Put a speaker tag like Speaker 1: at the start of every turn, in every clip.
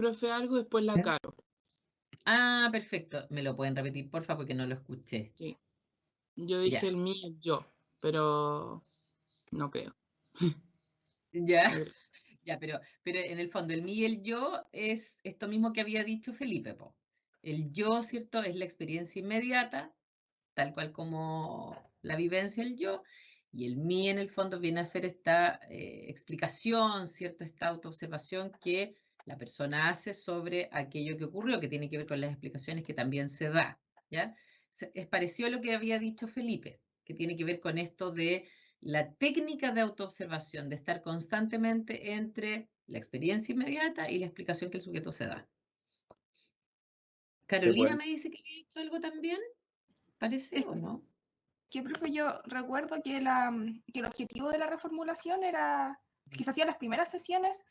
Speaker 1: profe algo, después la Caro.
Speaker 2: Ah, perfecto. ¿Me lo pueden repetir, porfa, porque no lo escuché?
Speaker 1: Sí. Yo dije
Speaker 2: Ya,
Speaker 1: el mí y el yo, pero no creo.
Speaker 2: ya,
Speaker 1: No creo.
Speaker 2: ya, pero en el fondo el mí y el yo es esto mismo que había dicho Felipe, po. El yo, ¿cierto? Es la experiencia inmediata, tal cual como la vivencia del yo, y el mí en el fondo viene a ser esta explicación, ¿cierto? Esta autoobservación que la persona hace sobre aquello que ocurrió, que tiene que ver con las explicaciones que también se da, ¿ya? Es parecido a lo que había dicho Felipe, que tiene que ver con esto de la técnica de autoobservación, de estar constantemente entre la experiencia inmediata y la explicación que el sujeto se da.
Speaker 3: Sí,
Speaker 2: Carolina
Speaker 3: pues.
Speaker 2: me dice que había dicho algo también, ¿parece
Speaker 4: Es
Speaker 2: o no?
Speaker 4: que, profe, yo recuerdo que, que el objetivo de la reformulación era que se hacían las primeras sesiones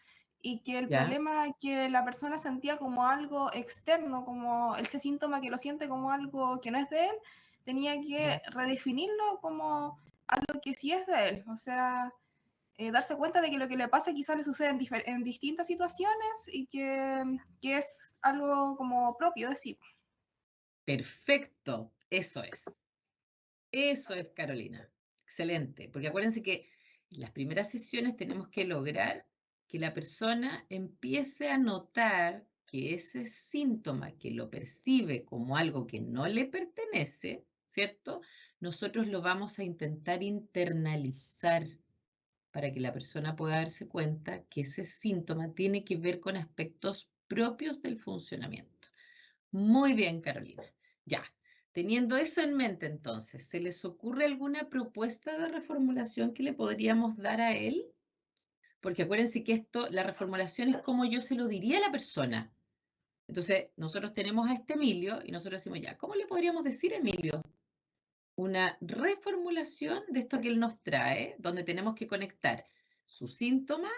Speaker 4: y que el
Speaker 2: ¿Ya?
Speaker 4: problema que la persona sentía como algo externo, como ese síntoma que lo siente como algo que no es de él, tenía que redefinirlo como algo que sí es de él. O sea, darse cuenta de que lo que le pasa quizás le sucede en distintas situaciones y que es algo como propio de sí.
Speaker 2: Perfecto, eso es. Eso es, Carolina. Excelente, porque acuérdense que en las primeras sesiones tenemos que lograr que la persona empiece a notar que ese síntoma que lo percibe como algo que no le pertenece, ¿cierto? Nosotros lo vamos a intentar internalizar para que la persona pueda darse cuenta que ese síntoma tiene que ver con aspectos propios del funcionamiento. Muy bien, Carolina. Ya, teniendo eso en mente, entonces, ¿se les ocurre alguna propuesta de reformulación que le podríamos dar a él? Porque acuérdense que esto, la reformulación es como yo se lo diría a la persona. Entonces, nosotros tenemos a este Emilio y nosotros decimos, ya, ¿cómo le podríamos decir a Emilio? Una reformulación de esto que él nos trae, donde tenemos que conectar su síntoma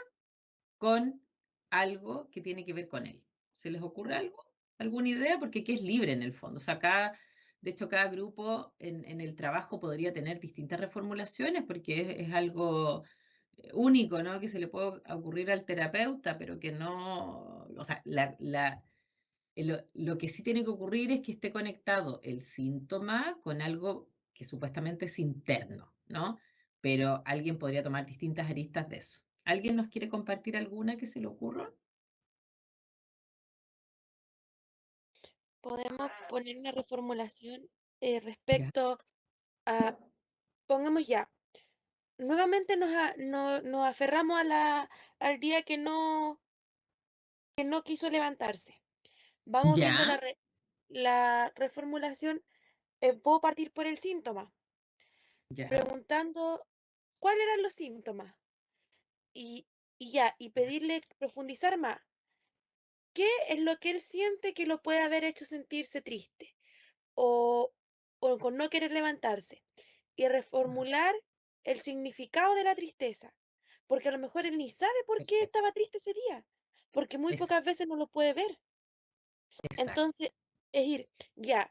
Speaker 2: con algo que tiene que ver con él. ¿Se les ocurre algo? ¿Alguna idea? Porque aquí es libre en el fondo. O sea, de hecho, cada grupo en el trabajo podría tener distintas reformulaciones porque es algo único, ¿no? Que se le puede ocurrir al terapeuta, pero que no, o sea, lo que sí tiene que ocurrir es que esté conectado el síntoma con algo que supuestamente es interno, ¿no? Pero alguien podría tomar distintas aristas de eso. ¿Alguien nos quiere compartir alguna que se le ocurra?
Speaker 5: Podemos poner una reformulación
Speaker 2: Ya.
Speaker 5: respecto a, pongamos ya, nuevamente nos aferramos al día que no quiso levantarse. Vamos viendo
Speaker 2: Ya,
Speaker 5: la reformulación, puedo partir por el síntoma,
Speaker 2: ya,
Speaker 5: preguntando cuáles eran los síntomas y pedirle profundizar más. ¿Qué es lo que él siente que lo puede haber hecho sentirse triste o, o con no querer levantarse? Y reformular el significado de la tristeza, porque a lo mejor él ni sabe por qué
Speaker 2: perfecto.
Speaker 5: estaba triste ese día, porque muy
Speaker 2: Exacto,
Speaker 5: pocas veces no lo puede ver.
Speaker 2: exacto.
Speaker 5: Entonces, es ir, ya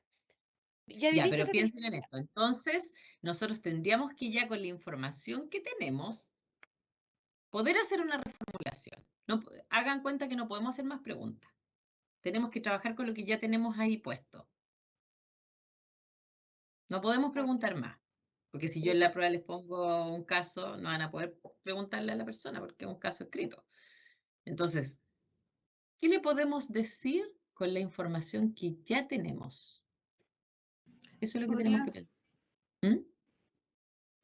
Speaker 2: Ya,
Speaker 5: viviste
Speaker 2: pero
Speaker 5: esa
Speaker 2: piensen en
Speaker 5: tristeza.
Speaker 2: esto. Entonces, nosotros tendríamos que ya con la información que tenemos, poder hacer una reformulación. No, hagan cuenta que no podemos hacer más preguntas. Tenemos que trabajar con lo que ya tenemos ahí puesto. No podemos preguntar más, porque si yo en la prueba les pongo un caso, no van a poder preguntarle a la persona porque es un caso escrito. Entonces, ¿qué le podemos decir con la información que ya tenemos? Eso es lo que tenemos
Speaker 4: Podría,
Speaker 2: que pensar. ¿Mm?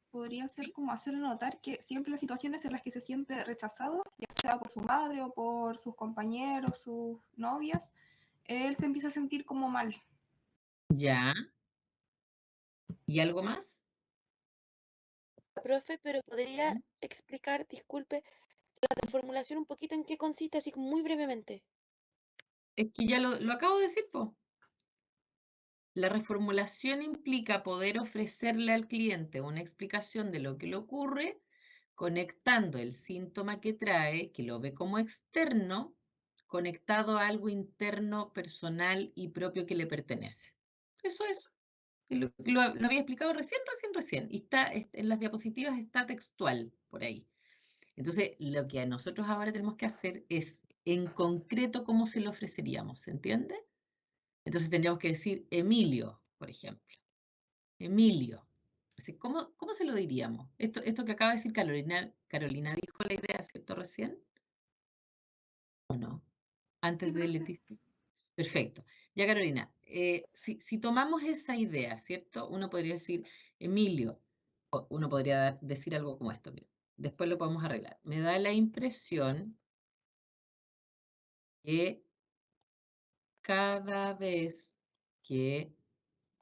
Speaker 4: podría ser
Speaker 2: ¿Sí?
Speaker 4: como hacerle notar que siempre las situaciones en las que se siente rechazado, ya sea por su madre o por sus compañeros, sus novias, él se empieza a sentir como mal.
Speaker 2: Ya. ¿Y algo más?
Speaker 5: Profe, pero podría
Speaker 2: ¿Mm?
Speaker 5: explicar, disculpe, la reformulación un poquito en qué consiste, así como muy brevemente.
Speaker 2: Es que ya lo acabo de decir, po. La reformulación implica poder ofrecerle al cliente una explicación de lo que le ocurre, conectando el síntoma que trae, que lo ve como externo, conectado a algo interno, personal y propio que le pertenece. Eso es. Y lo había explicado recién. Y está, en las diapositivas está textual por ahí. Entonces, lo que a nosotros ahora tenemos que hacer es en concreto cómo se lo ofreceríamos, ¿se entiende? Entonces tendríamos que decir Emilio, por ejemplo. Emilio. Así, ¿cómo se lo diríamos? Esto que acaba de decir Carolina dijo la idea, ¿cierto? Recién. ¿O no? Antes
Speaker 4: Sí,
Speaker 2: de
Speaker 4: profe.
Speaker 2: Leticia. Perfecto. Ya, Carolina, si tomamos esa idea, ¿cierto? Uno podría decir, Emilio, o uno podría decir algo como esto, mira, después lo podemos arreglar. Me da la impresión que cada vez que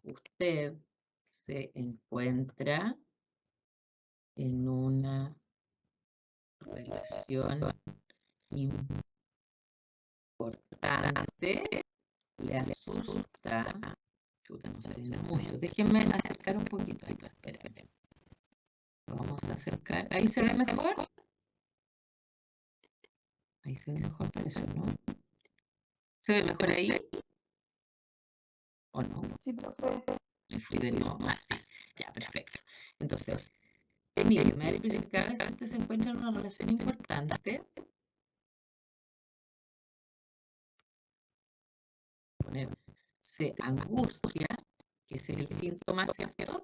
Speaker 2: usted se encuentra en una relación importante, le asusta. Chuta, no se ve mucho. Déjenme acercar un poquito esto. Esperen. Vamos a acercar. ¿Ahí se ve mejor? Ahí se ve mejor, parece, ¿no? ¿Se ve mejor ahí? ¿O no?
Speaker 4: Sí, profe.
Speaker 2: Me fui de nuevo. Ah, sí. Ya, perfecto. Entonces, mire, me da la impresión que cada vez que usted se encuentra en una relación importante, se angustia, que ese es el síntoma, ¿cierto?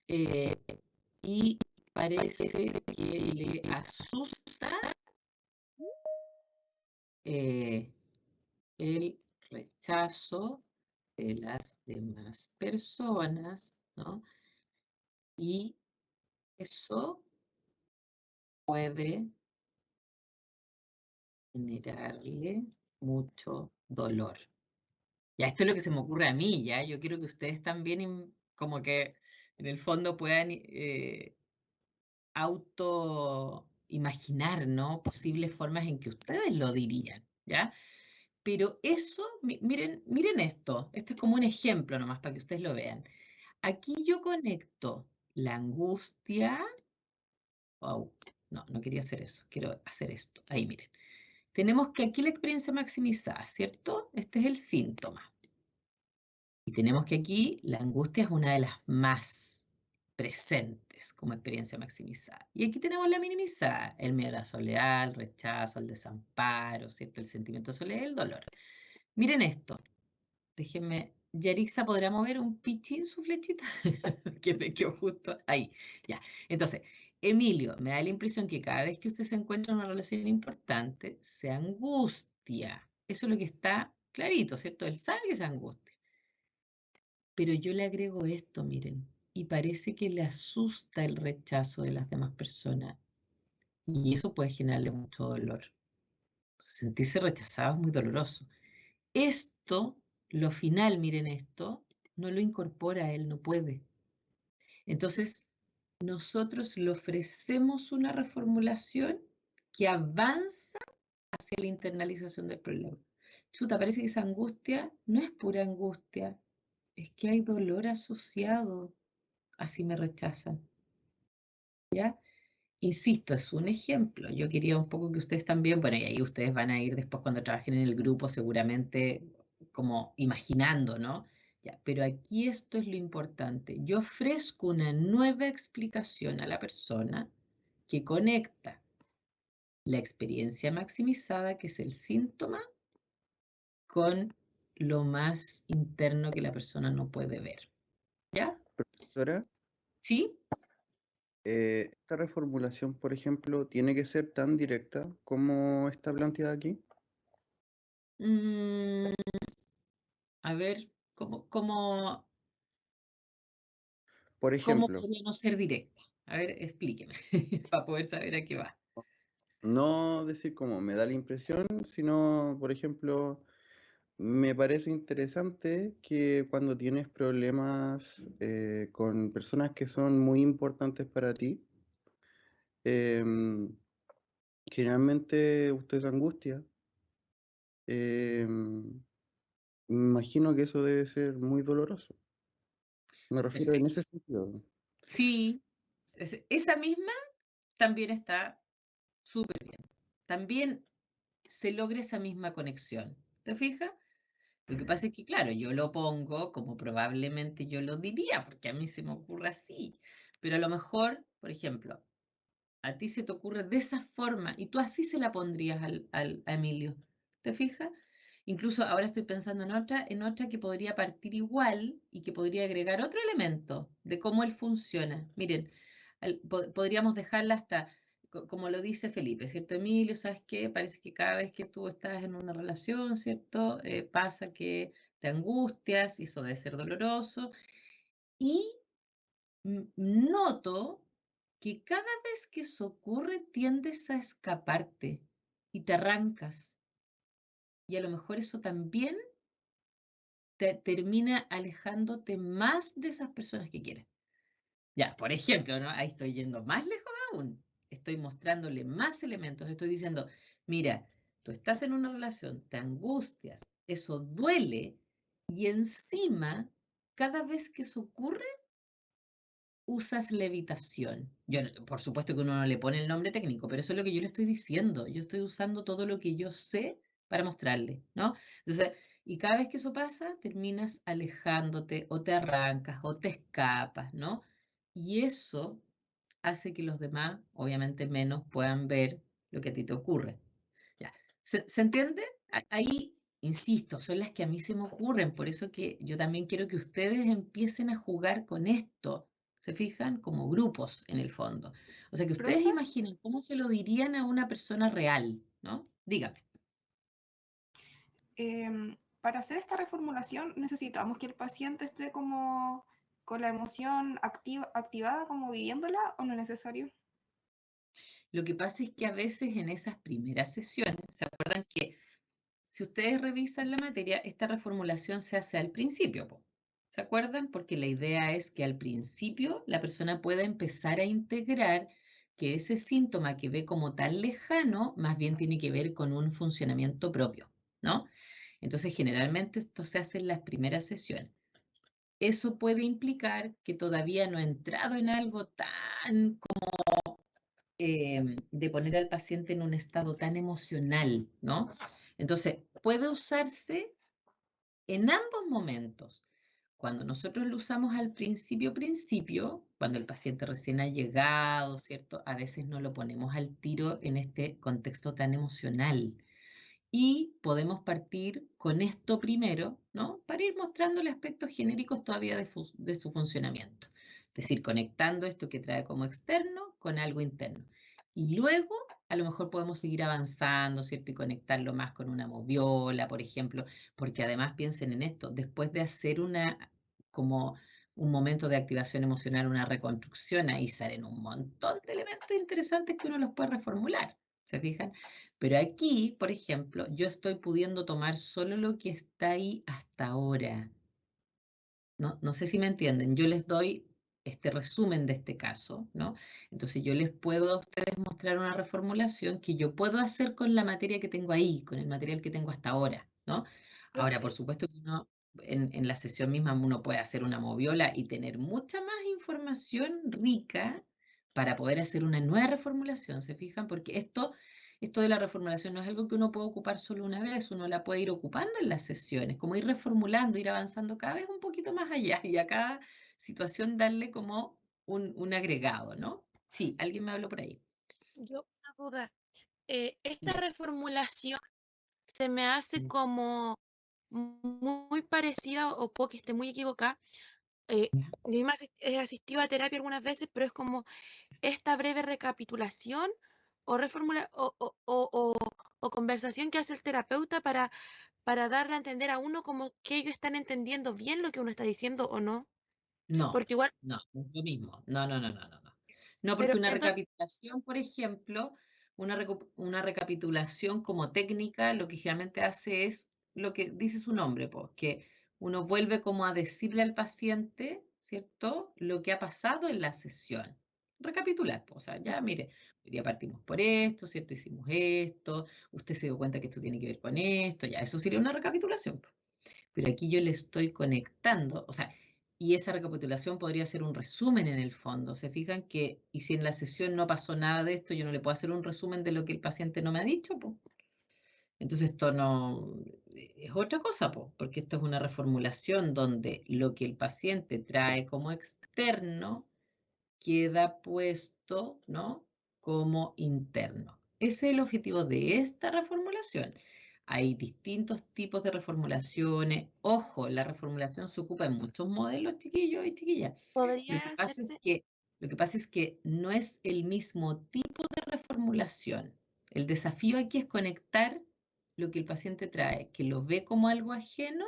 Speaker 2: Y parece que le asusta el rechazo de las demás personas, ¿no? Y eso puede generarle mucho dolor. Ya, esto es lo que se me ocurre a mí, ya. Yo quiero que ustedes también como que en el fondo puedan auto imaginar, ¿no? Posibles formas en que ustedes lo dirían, ¿ya? Pero eso, miren esto es como un ejemplo nomás para que ustedes lo vean. Aquí yo conecto la angustia, no quería hacer eso, quiero hacer esto, ahí miren. Tenemos que aquí la experiencia maximizada, ¿cierto? Este es el síntoma. Y tenemos que aquí la angustia es una de las más presentes como experiencia maximizada. Y aquí tenemos la minimizada, el miedo a la soledad, el rechazo, el desamparo, ¿cierto? El sentimiento de soledad y el dolor. Miren esto. Déjenme, Yarixa, ¿podrá mover un pichín su flechita? Que me quedó justo ahí. Ya. Entonces, Emilio, me da la impresión que cada vez que usted se encuentra en una relación importante, se angustia. Eso es lo que está clarito, ¿cierto? Él sabe que se angustia. Pero yo le agrego esto, miren, y parece que le asusta el rechazo de las demás personas. Y eso puede generarle mucho dolor. Sentirse rechazado es muy doloroso. Esto, lo final, miren esto, no lo incorpora él, no puede. Entonces, nosotros le ofrecemos una reformulación que avanza hacia la internalización del problema. Chuta, parece que esa angustia no es pura angustia, es que hay dolor asociado, así me rechazan. ¿Ya? Insisto, es un ejemplo. Yo quería un poco que ustedes también, bueno, y ahí ustedes van a ir después cuando trabajen en el grupo, seguramente como imaginando, ¿no? Ya, pero aquí esto es lo importante. Yo ofrezco una nueva explicación a la persona que conecta la experiencia maximizada, que es el síntoma, con lo más interno que la persona no puede ver. ¿Ya?
Speaker 3: Profesora,
Speaker 2: ¿Sí?
Speaker 3: esta reformulación, por ejemplo, tiene que ser tan directa como está planteada aquí.
Speaker 2: Mm, a ver, ¿cómo
Speaker 3: Por
Speaker 2: ¿cómo
Speaker 3: ejemplo,
Speaker 2: podría no ser directa? A ver, explíqueme, para poder saber a qué va.
Speaker 3: no decir como me da la impresión, sino, por ejemplo, me parece interesante que cuando tienes problemas con personas que son muy importantes para ti, em, generalmente usted se angustia. em, Me imagino que eso debe ser muy doloroso. Me refiero en
Speaker 2: Perfecto.
Speaker 3: ese sentido.
Speaker 2: Sí, esa misma también está súper bien. También se logra esa misma conexión. ¿Te fijas? Lo que pasa es que, claro, yo lo pongo como probablemente yo lo diría, porque a mí se me ocurre así. Pero a lo mejor, por ejemplo, a ti se te ocurre de esa forma y tú así se la pondrías a Emilio. ¿Te fijas? Incluso ahora estoy pensando en otra que podría partir igual y que podría agregar otro elemento de cómo él funciona. Miren, podríamos dejarla hasta, como lo dice Felipe, ¿cierto, Emilio? ¿Sabes qué? Parece que cada vez que tú estás en una relación, ¿cierto? Pasa que te angustias y eso debe ser doloroso. Y noto que cada vez que eso ocurre tiendes a escaparte y te arrancas. Y a lo mejor eso también te termina alejándote más de esas personas que quieres. Ya, por ejemplo, ¿no? Ahí estoy yendo más lejos aún. Estoy mostrándole más elementos. Estoy diciendo, mira, tú estás en una relación, te angustias, eso duele y encima, cada vez que eso ocurre, usas levitación. Yo, por supuesto que uno no le pone el nombre técnico, pero eso es lo que yo le estoy diciendo. Yo estoy usando todo lo que yo sé para mostrarle, ¿no? Entonces, y cada vez que eso pasa, terminas alejándote o te arrancas o te escapas, ¿no? Y eso hace que los demás, obviamente menos, puedan ver lo que a ti te ocurre. Ya. ¿Se entiende? Ahí, insisto, son las que a mí se me ocurren, por eso que yo también quiero que ustedes empiecen a jugar con esto. ¿Se fijan? Como grupos en el fondo. O sea, que ustedes
Speaker 4: Profe,
Speaker 2: imaginen cómo se lo dirían a una persona real, ¿no? Dígame.
Speaker 4: para hacer esta reformulación necesitamos que el paciente esté como con la emoción activada, como viviéndola, o no es necesario.
Speaker 2: Lo que pasa es que a veces en esas primeras sesiones, ¿se acuerdan que si ustedes revisan la materia, esta reformulación se hace al principio, po? ¿Se acuerdan? Porque la idea es que al principio la persona pueda empezar a integrar que ese síntoma que ve como tan lejano, más bien tiene que ver con un funcionamiento propio, ¿no? Entonces, generalmente esto se hace en las primeras sesiones. Eso puede implicar que todavía no he entrado en algo tan de poner al paciente en un estado tan emocional, ¿no? Entonces, puede usarse en ambos momentos. Cuando nosotros lo usamos al principio, cuando el paciente recién ha llegado, ¿cierto? A veces no lo ponemos al tiro en este contexto tan emocional. Y podemos partir con esto primero, ¿no? Para ir mostrándole aspectos genéricos todavía de su funcionamiento. Es decir, conectando esto que trae como externo con algo interno. Y luego, a lo mejor podemos seguir avanzando, ¿cierto? Y conectarlo más con una moviola, por ejemplo, porque además piensen en esto, después de hacer como un momento de activación emocional, una reconstrucción, ahí salen un montón de elementos interesantes que uno los puede reformular, ¿se fijan? Pero aquí, por ejemplo, yo estoy pudiendo tomar solo lo que está ahí hasta ahora. No sé si me entienden. Yo les doy este resumen de este caso, ¿no? Entonces yo les puedo a ustedes mostrar una reformulación que yo puedo hacer con la materia que tengo ahí, con el material que tengo hasta ahora, ¿no? Ahora, por
Speaker 5: Profe,
Speaker 2: supuesto que uno, en la sesión misma uno puede hacer una moviola y tener mucha más información rica para poder hacer una nueva reformulación, ¿se fijan? Porque esto de la reformulación no es algo que uno puede ocupar solo una vez, uno la puede ir ocupando en las sesiones, como ir reformulando, ir avanzando cada vez un poquito más allá y a cada situación darle como un agregado, ¿no? Sí, alguien me habló por ahí.
Speaker 5: yo una duda. Esta
Speaker 2: Ya,
Speaker 5: reformulación se me hace
Speaker 2: mm,
Speaker 5: como muy parecida, o puedo que esté muy equivocada. Yo
Speaker 2: ya,
Speaker 5: misma he asistido a terapia algunas veces, pero es como esta breve recapitulación o reformula o conversación que hace el terapeuta para darle a entender a uno como que ellos están entendiendo bien lo que uno está diciendo o no.
Speaker 2: no,
Speaker 5: Porque igual,
Speaker 2: no es lo mismo. No. No,
Speaker 5: pero
Speaker 2: porque una
Speaker 5: entonces,
Speaker 2: recapitulación, por ejemplo, una recapitulación como técnica, lo que generalmente hace es lo que dice su nombre, pues, que uno vuelve como a decirle al paciente, ¿cierto?, lo que ha pasado en la sesión. Recapitular, pues, o sea, ya mire, hoy día partimos por esto, ¿cierto? Hicimos esto, usted se dio cuenta que esto tiene que ver con esto, ya, eso sería una recapitulación, pues. Pero aquí yo le estoy conectando, o sea, y esa recapitulación podría ser un resumen en el fondo. ¿Se fijan que, y si en la sesión no pasó nada de esto, yo no le puedo hacer un resumen de lo que el paciente no me ha dicho, po? Entonces esto no es otra cosa, po, porque esto es una reformulación donde lo que el paciente trae como externo queda puesto, ¿no? como interno. Ese es el objetivo de esta reformulación. Hay distintos tipos de reformulaciones. Ojo, la reformulación se ocupa en muchos modelos, chiquillos y chiquillas. Lo
Speaker 5: ¿Podría
Speaker 2: que pasa es
Speaker 5: hacerse?
Speaker 2: que no es el mismo tipo de reformulación. El desafío aquí es conectar lo que el paciente trae, que lo ve como algo ajeno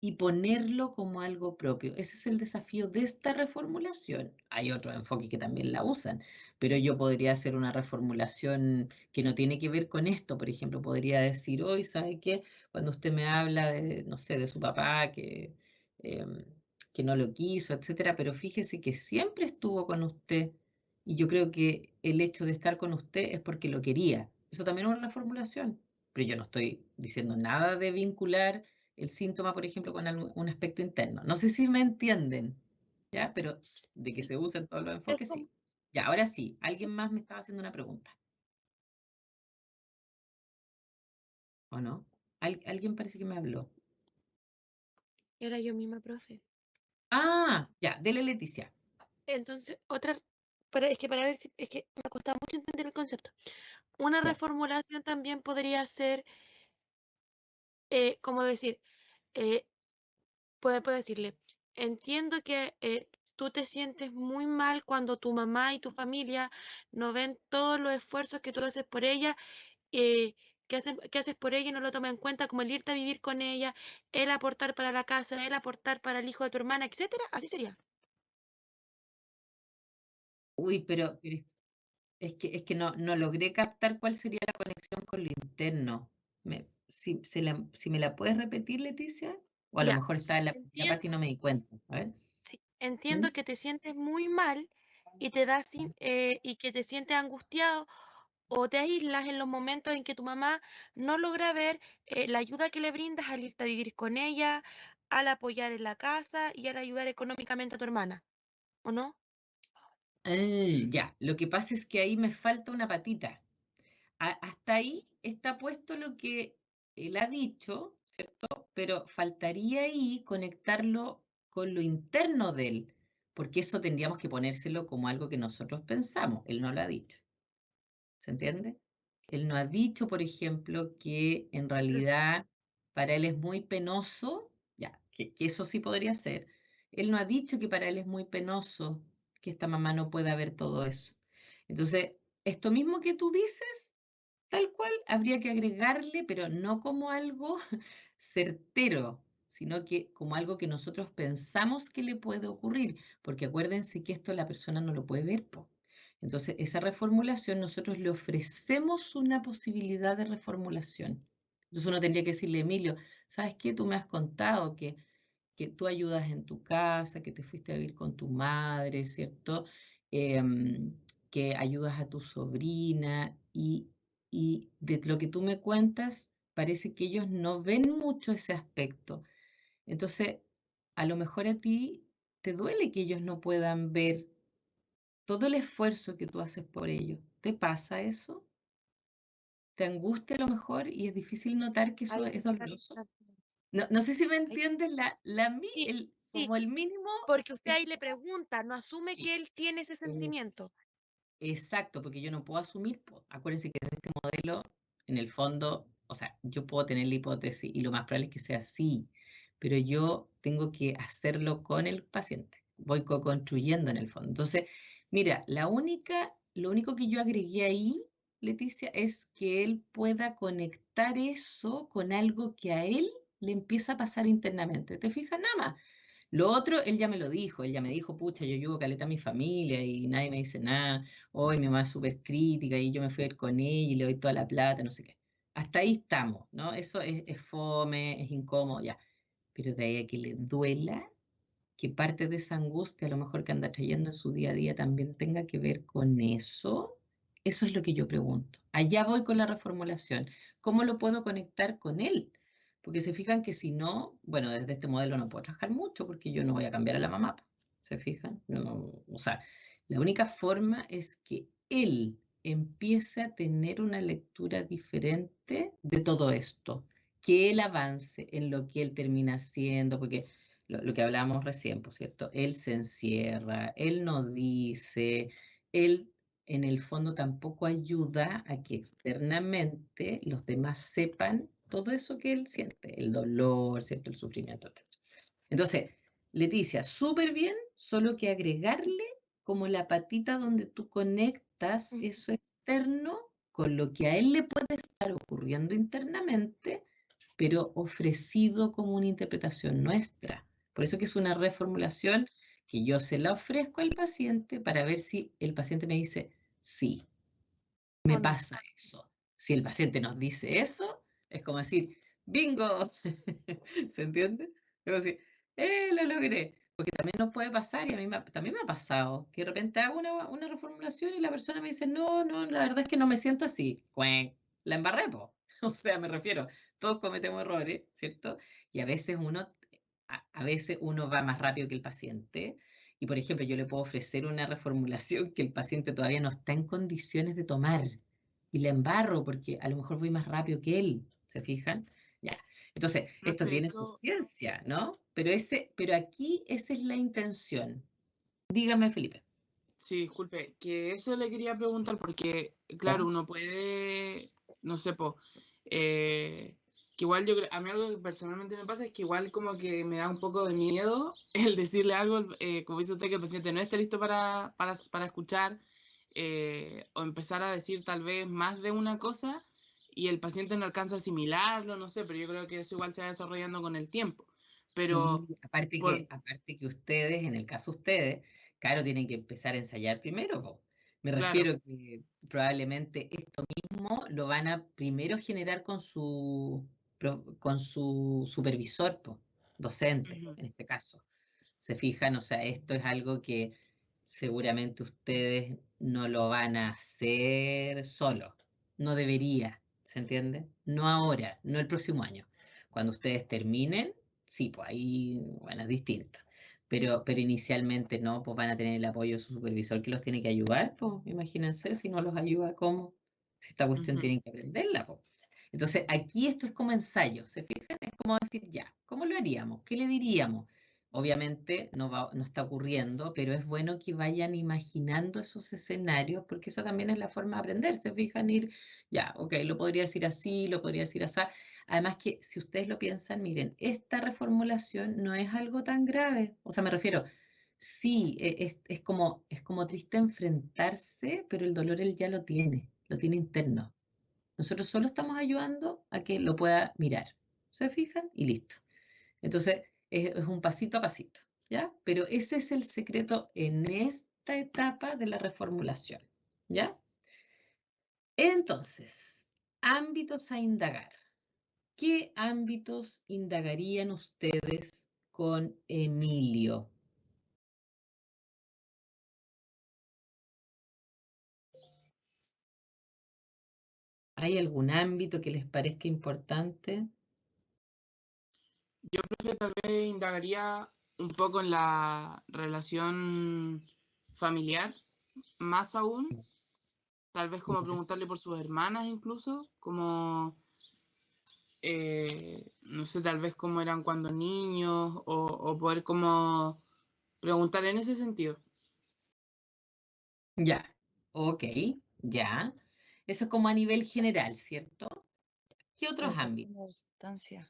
Speaker 2: y ponerlo como algo propio. Ese es el desafío de esta reformulación. Hay otros enfoques que también la usan, pero yo podría hacer una reformulación que no tiene que ver con esto. Por ejemplo, podría decir, hoy, ¿sabe qué? Cuando usted me habla de, no sé, de su papá em, que no lo quiso, etcétera, pero fíjese que siempre estuvo con usted y yo creo que el hecho de estar con usted es porque lo quería. Eso también es una reformulación, pero yo no estoy diciendo nada de vincular el síntoma, por ejemplo, con un aspecto interno. No sé si me entienden, ¿ya? Pero de que
Speaker 5: Sí,
Speaker 2: se usen todos los
Speaker 5: es
Speaker 2: enfoques,
Speaker 5: como,
Speaker 2: sí. Ya, ahora sí, alguien más me estaba haciendo una pregunta, ¿o no? Alguien parece que me habló.
Speaker 5: era yo misma, profe.
Speaker 2: Ah, ya, dele Leticia.
Speaker 5: Entonces, es que para ver si, es que me ha costado mucho entender el concepto. Una
Speaker 2: Ya.
Speaker 5: reformulación también podría ser, como decir, eh, puedo decirle, entiendo que tú te sientes muy mal cuando tu mamá y tu familia no ven todos los esfuerzos que tú haces por ella, eh, que haces por ella y no lo toman en cuenta, como el irte a vivir con ella, el aportar para la casa, el aportar para el hijo de tu hermana, etcétera. Así sería.
Speaker 2: Uy, pero es que no logré captar cuál sería la conexión con lo interno. Si me la puedes repetir, Leticia, o a lo
Speaker 5: Ya,
Speaker 2: mejor está en la primera parte y
Speaker 5: entiendo.
Speaker 2: no me di cuenta. A ver.
Speaker 5: Sí,
Speaker 2: ¿Mm?
Speaker 5: entiendo que te sientes muy mal y que te sientes angustiado o te aíslas en los momentos en que tu mamá no logra ver la ayuda que le brindas al irte a vivir con ella, al apoyar en la casa y al ayudar económicamente a tu hermana, ¿o no?
Speaker 2: Ya, lo que pasa es que ahí me falta una patita. Hasta ahí está puesto lo que él ha dicho, ¿cierto? Pero faltaría ahí conectarlo con lo interno de él, porque eso tendríamos que ponérselo como algo que nosotros pensamos. Él no lo ha dicho. ¿Se entiende? Él no ha dicho, por ejemplo, que en realidad para él es muy penoso, ya, que eso sí podría ser. Él no ha dicho que para él es muy penoso que esta mamá no pueda ver todo eso. Entonces, esto mismo que tú dices, tal cual, habría que agregarle, pero no como algo certero, sino que como algo que nosotros pensamos que le puede ocurrir, porque acuérdense que esto la persona no lo puede ver, po. Entonces, esa reformulación, nosotros le ofrecemos una posibilidad de reformulación. Entonces uno tendría que decirle, Emilio, ¿sabes qué? Tú me has contado que tú ayudas en tu casa, que te fuiste a vivir con tu madre, ¿cierto? Que ayudas a tu sobrina y de lo que tú me cuentas, parece que ellos no ven mucho ese aspecto. Entonces, a lo mejor a ti te duele que ellos no puedan ver todo el esfuerzo que tú haces por ellos. ¿Te pasa eso? ¿Te angustia a lo mejor y es difícil notar que eso
Speaker 5: Ahí
Speaker 2: es
Speaker 5: sí está
Speaker 2: doloroso? No sé si me
Speaker 5: ahí-
Speaker 2: entiendes
Speaker 5: Sí, sí,
Speaker 2: como el mínimo.
Speaker 5: porque usted
Speaker 2: es-
Speaker 5: ahí le pregunta, no asume
Speaker 2: sí,
Speaker 5: que él tiene ese
Speaker 2: es-
Speaker 5: sentimiento.
Speaker 2: exacto, porque yo no puedo asumir, po. Acuérdense que desde este modelo, en el fondo, o sea, yo puedo tener la hipótesis y lo más probable es que sea así, pero yo tengo que hacerlo con el paciente. Voy co-construyendo en el fondo. Entonces, mira, lo único que yo agregué ahí, Leticia, es que él pueda conectar eso con algo que a él le empieza a pasar internamente. ¿Te fijas? Nada más. Lo otro, él ya me lo dijo, él ya me dijo, pucha, yo ayudo caleta a mi familia y nadie me dice nada, hoy mi mamá es súper crítica y yo me fui a ir con ella y le doy toda la plata, no sé qué. Hasta ahí estamos, ¿no? Eso es fome, es incómodo, ya. Pero de ahí a que le duela, que parte de esa angustia, a lo mejor que anda trayendo en su día a día, también tenga que ver con eso es lo que yo pregunto. Allá voy con la reformulación. ¿Cómo lo puedo conectar con él? Porque se fijan que si no, bueno, desde este modelo no puedo trabajar mucho porque yo no voy a cambiar a la mamá, po. ¿Se fijan? O sea, la única forma es que él empiece a tener una lectura diferente de todo esto, que él avance en lo que él termina haciendo, porque lo que hablábamos recién, por cierto, él se encierra, él no dice, él en el fondo tampoco ayuda a que externamente los demás sepan todo eso que él siente, el dolor, ¿cierto? El sufrimiento, etc. Entonces, Leticia, súper bien, solo que agregarle como la patita donde tú conectas
Speaker 5: Mm.
Speaker 2: eso externo con lo que a él le puede estar ocurriendo internamente, pero ofrecido como una interpretación nuestra. Por eso que es una reformulación que yo se la ofrezco al paciente para ver si el paciente me dice, sí, me
Speaker 5: ¿O no?
Speaker 2: pasa eso. Si el paciente nos dice eso, es como decir, bingo, ¿se entiende? Es como decir, lo logré. Porque también nos puede pasar, y a mí también me ha pasado, que de repente hago una reformulación y la persona me dice, no, no, la verdad es que no me siento así. Cuenc, la embarré, po. O sea, me refiero, todos cometemos errores, ¿cierto? Y a veces uno va más rápido que el paciente. Y por ejemplo, yo le puedo ofrecer una reformulación que el paciente todavía no está en condiciones de tomar. Y le embarro porque a lo mejor voy más rápido que él. ¿Se fijan? Ya. Entonces, esto
Speaker 1: Profe,
Speaker 2: tiene su
Speaker 1: eso,
Speaker 2: ciencia, ¿no? Pero aquí esa es la intención. Dígame, Felipe.
Speaker 1: sí, disculpe, que eso le quería preguntar porque,
Speaker 2: ¿Ya?
Speaker 1: claro, uno puede, no sé, que igual a mí algo que personalmente me pasa es que igual como que me da un poco de miedo el decirle algo, como dice usted, que el paciente no esté listo para escuchar, o empezar a decir tal vez más de una cosa y el paciente no alcanza a asimilarlo, no sé, pero yo creo que eso igual se va desarrollando con el tiempo.
Speaker 2: Sí,
Speaker 1: Pero, por,
Speaker 2: aparte que ustedes, en el caso de ustedes, claro, tienen que empezar a ensayar primero, po. Me
Speaker 1: claro,
Speaker 2: refiero que probablemente esto mismo lo van a primero generar con su supervisor, po, docente,
Speaker 1: ujú,
Speaker 2: en este caso. ¿Se fijan? O sea, esto es algo que seguramente ustedes no lo van a hacer solo. No debería, ¿se entiende? No ahora, no el próximo año. Cuando ustedes terminen, sí, pues ahí, bueno, es distinto. Pero inicialmente no, pues van a tener el apoyo de su supervisor que los tiene que ayudar, pues imagínense si no los ayuda, ¿cómo? Si esta cuestión
Speaker 1: ujú,
Speaker 2: tienen que aprenderla, pues. Entonces, aquí esto es como ensayo, ¿se fijan? Es como decir, ya, ¿cómo lo haríamos? ¿Qué le diríamos? Obviamente no está ocurriendo, pero es bueno que vayan imaginando esos escenarios, porque esa también es la forma de aprender. Se fijan, ir, ya, ok, lo podría decir así, lo podría decir así. Además que si ustedes lo piensan, miren, esta reformulación no es algo tan grave. O sea, me refiero, sí, es como triste enfrentarse, pero el dolor él ya lo tiene interno. Nosotros solo estamos ayudando a que lo pueda mirar. ¿Se fijan? Y listo. Entonces, es un pasito a pasito, ¿ya? Pero ese es el secreto en esta etapa de la reformulación, ¿ya? Entonces, ámbitos a indagar. ¿Qué ámbitos indagarían ustedes con Emilio? ¿Hay algún ámbito que les parezca importante?
Speaker 1: yo, profe, tal vez indagaría un poco en la relación familiar, más aún, tal vez como preguntarle por sus hermanas incluso, como, no sé, tal vez cómo eran cuando niños, o poder como preguntar en ese sentido.
Speaker 2: Ya, ok, ya. Eso es como a nivel general, ¿cierto? ¿Qué otros
Speaker 6: El
Speaker 2: ámbitos?
Speaker 6: consumo de sustancias.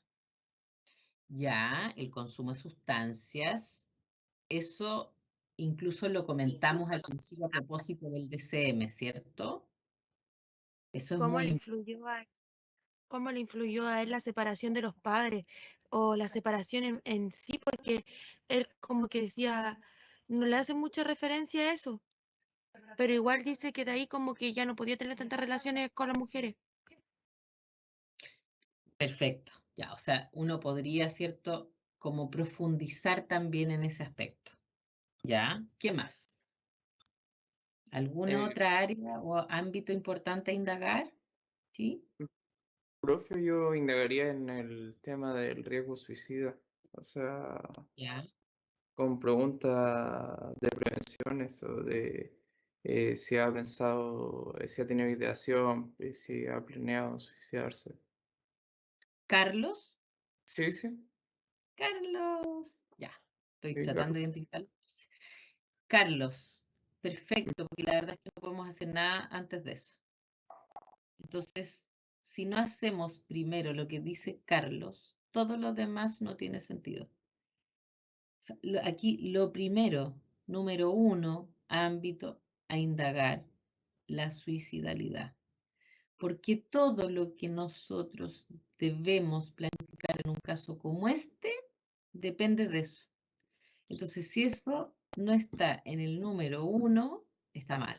Speaker 2: Ya, el consumo de sustancias. Eso incluso lo comentamos al principio a propósito del DCM, ¿cierto? Eso es
Speaker 5: ¿Cómo
Speaker 2: muy
Speaker 5: le influyó cómo le influyó a él la separación de los padres o la separación en sí? Porque él como que decía, no le hace mucha referencia a eso, pero igual dice que de ahí como que ya no podía tener tantas relaciones con las mujeres.
Speaker 2: perfecto. Ya, o sea, uno podría, ¿cierto?, como profundizar también en ese aspecto. ¿Ya? ¿Qué más? ¿Alguna
Speaker 3: Eh,
Speaker 2: otra área o ámbito importante a indagar? ¿Sí?
Speaker 7: Profe, yo indagaría en el tema del riesgo suicida, o sea,
Speaker 2: Ya.
Speaker 7: con preguntas de prevenciones o de si ha pensado, si ha tenido ideación, si ha planeado suicidarse.
Speaker 2: Carlos.
Speaker 7: Sí, sí,
Speaker 2: Carlos. Ya, estoy
Speaker 7: sí,
Speaker 2: tratando
Speaker 7: Carlos.
Speaker 2: de identificarlo. Carlos. perfecto, porque la verdad es que no podemos hacer nada antes de eso. Entonces, si no hacemos primero lo que dice Carlos, todo lo demás no tiene sentido. O sea, aquí lo primero, número 1, ámbito a indagar, la suicidalidad. Porque todo lo que nosotros debemos planificar en un caso como este depende de eso. Entonces, si eso no está en el número 1, está mal.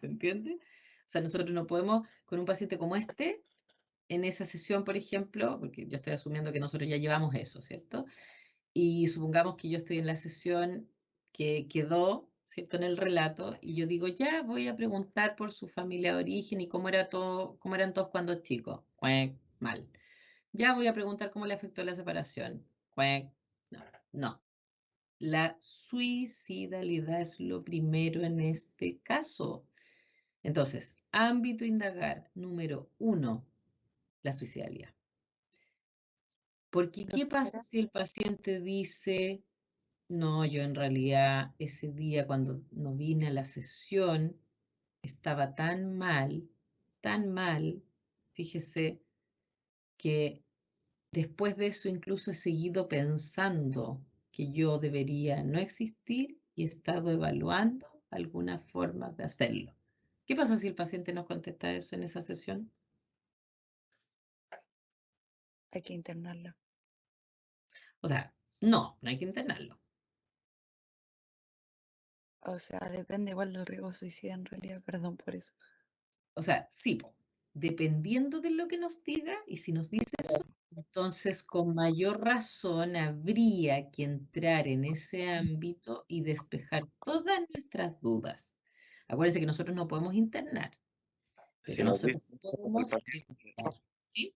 Speaker 2: ¿Se entiende? O sea, nosotros no podemos, con un paciente como este, en esa sesión, por ejemplo, porque yo estoy asumiendo que nosotros ya llevamos eso, ¿cierto? Y supongamos que yo estoy en la sesión que quedó, ¿cierto? En el relato, y yo digo, ya voy a preguntar por su familia de origen y cómo era todo, cómo eran todos cuando chicos. Cuec, mal. Ya voy a preguntar cómo le afectó la separación. Cuec, no, no. La suicidalidad es lo primero en este caso. Entonces, ámbito indagar, número 1, la suicidalidad. Porque, ¿qué pasa
Speaker 6: Profesora,
Speaker 2: si el paciente dice, no, yo en realidad ese día cuando no vine a la sesión estaba tan mal, fíjese que después de eso incluso he seguido pensando que yo debería no existir y he estado evaluando alguna forma de hacerlo? ¿Qué pasa si el paciente no contesta eso en esa sesión?
Speaker 6: hay que internarla.
Speaker 2: O sea, no hay que internarlo.
Speaker 6: O sea, depende igual del riesgo suicida en realidad, perdón por eso.
Speaker 2: O sea, sí, po, dependiendo de lo que nos diga, y si nos dice eso, entonces con mayor razón habría que entrar en ese ámbito y despejar todas nuestras dudas. Acuérdense que nosotros no podemos internar,
Speaker 8: Si
Speaker 2: pero
Speaker 8: nos
Speaker 2: nosotros
Speaker 8: dice el
Speaker 2: podemos
Speaker 8: paciente,
Speaker 2: preguntar, ¿sí?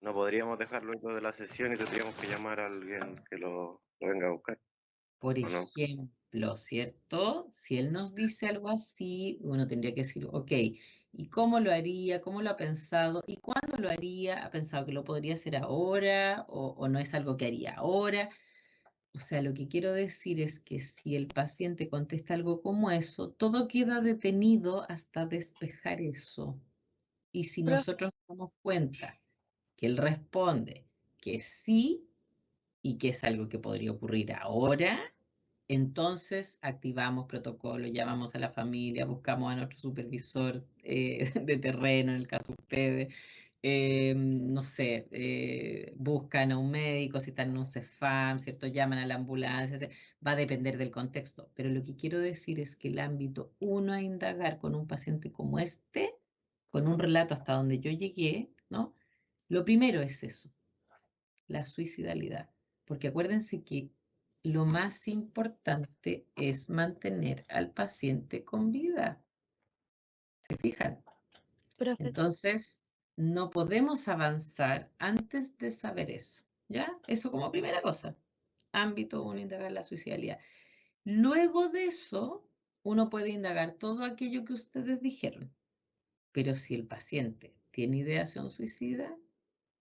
Speaker 8: no podríamos dejarlo luego de la sesión y tendríamos que llamar a alguien que lo venga a buscar,
Speaker 2: Por
Speaker 8: ¿o no?
Speaker 2: ejemplo, ¿cierto? Si él nos dice algo así, uno tendría que decir, ok, ¿y cómo lo haría? ¿Cómo lo ha pensado? ¿Y cuándo lo haría? ¿Ha pensado que lo podría hacer ahora o no es algo que haría ahora? O sea, lo que quiero decir es que si el paciente contesta algo como eso, todo queda detenido hasta despejar eso. Y si
Speaker 5: Profe,
Speaker 2: nosotros nos damos cuenta que él responde que sí y que es algo que podría ocurrir ahora, entonces activamos protocolo, llamamos a la familia, buscamos a nuestro supervisor de terreno, en el caso de ustedes, no sé, buscan a un médico si están en un CEFAM, ¿cierto? Llaman a la ambulancia, va a depender del contexto. Pero lo que quiero decir es que el ámbito 1 a indagar con un paciente como este, con un relato hasta donde yo llegué, ¿no? Lo primero es eso, la suicidalidad. Porque acuérdense que lo más importante es mantener al paciente con vida. ¿Se fijan?
Speaker 5: profe,
Speaker 2: Entonces, no podemos avanzar antes de saber eso. ¿Ya? Eso como primera cosa. Ámbito 1, indagar la suicidalidad. Luego de eso, uno puede indagar todo aquello que ustedes dijeron. Pero si el paciente tiene ideación suicida,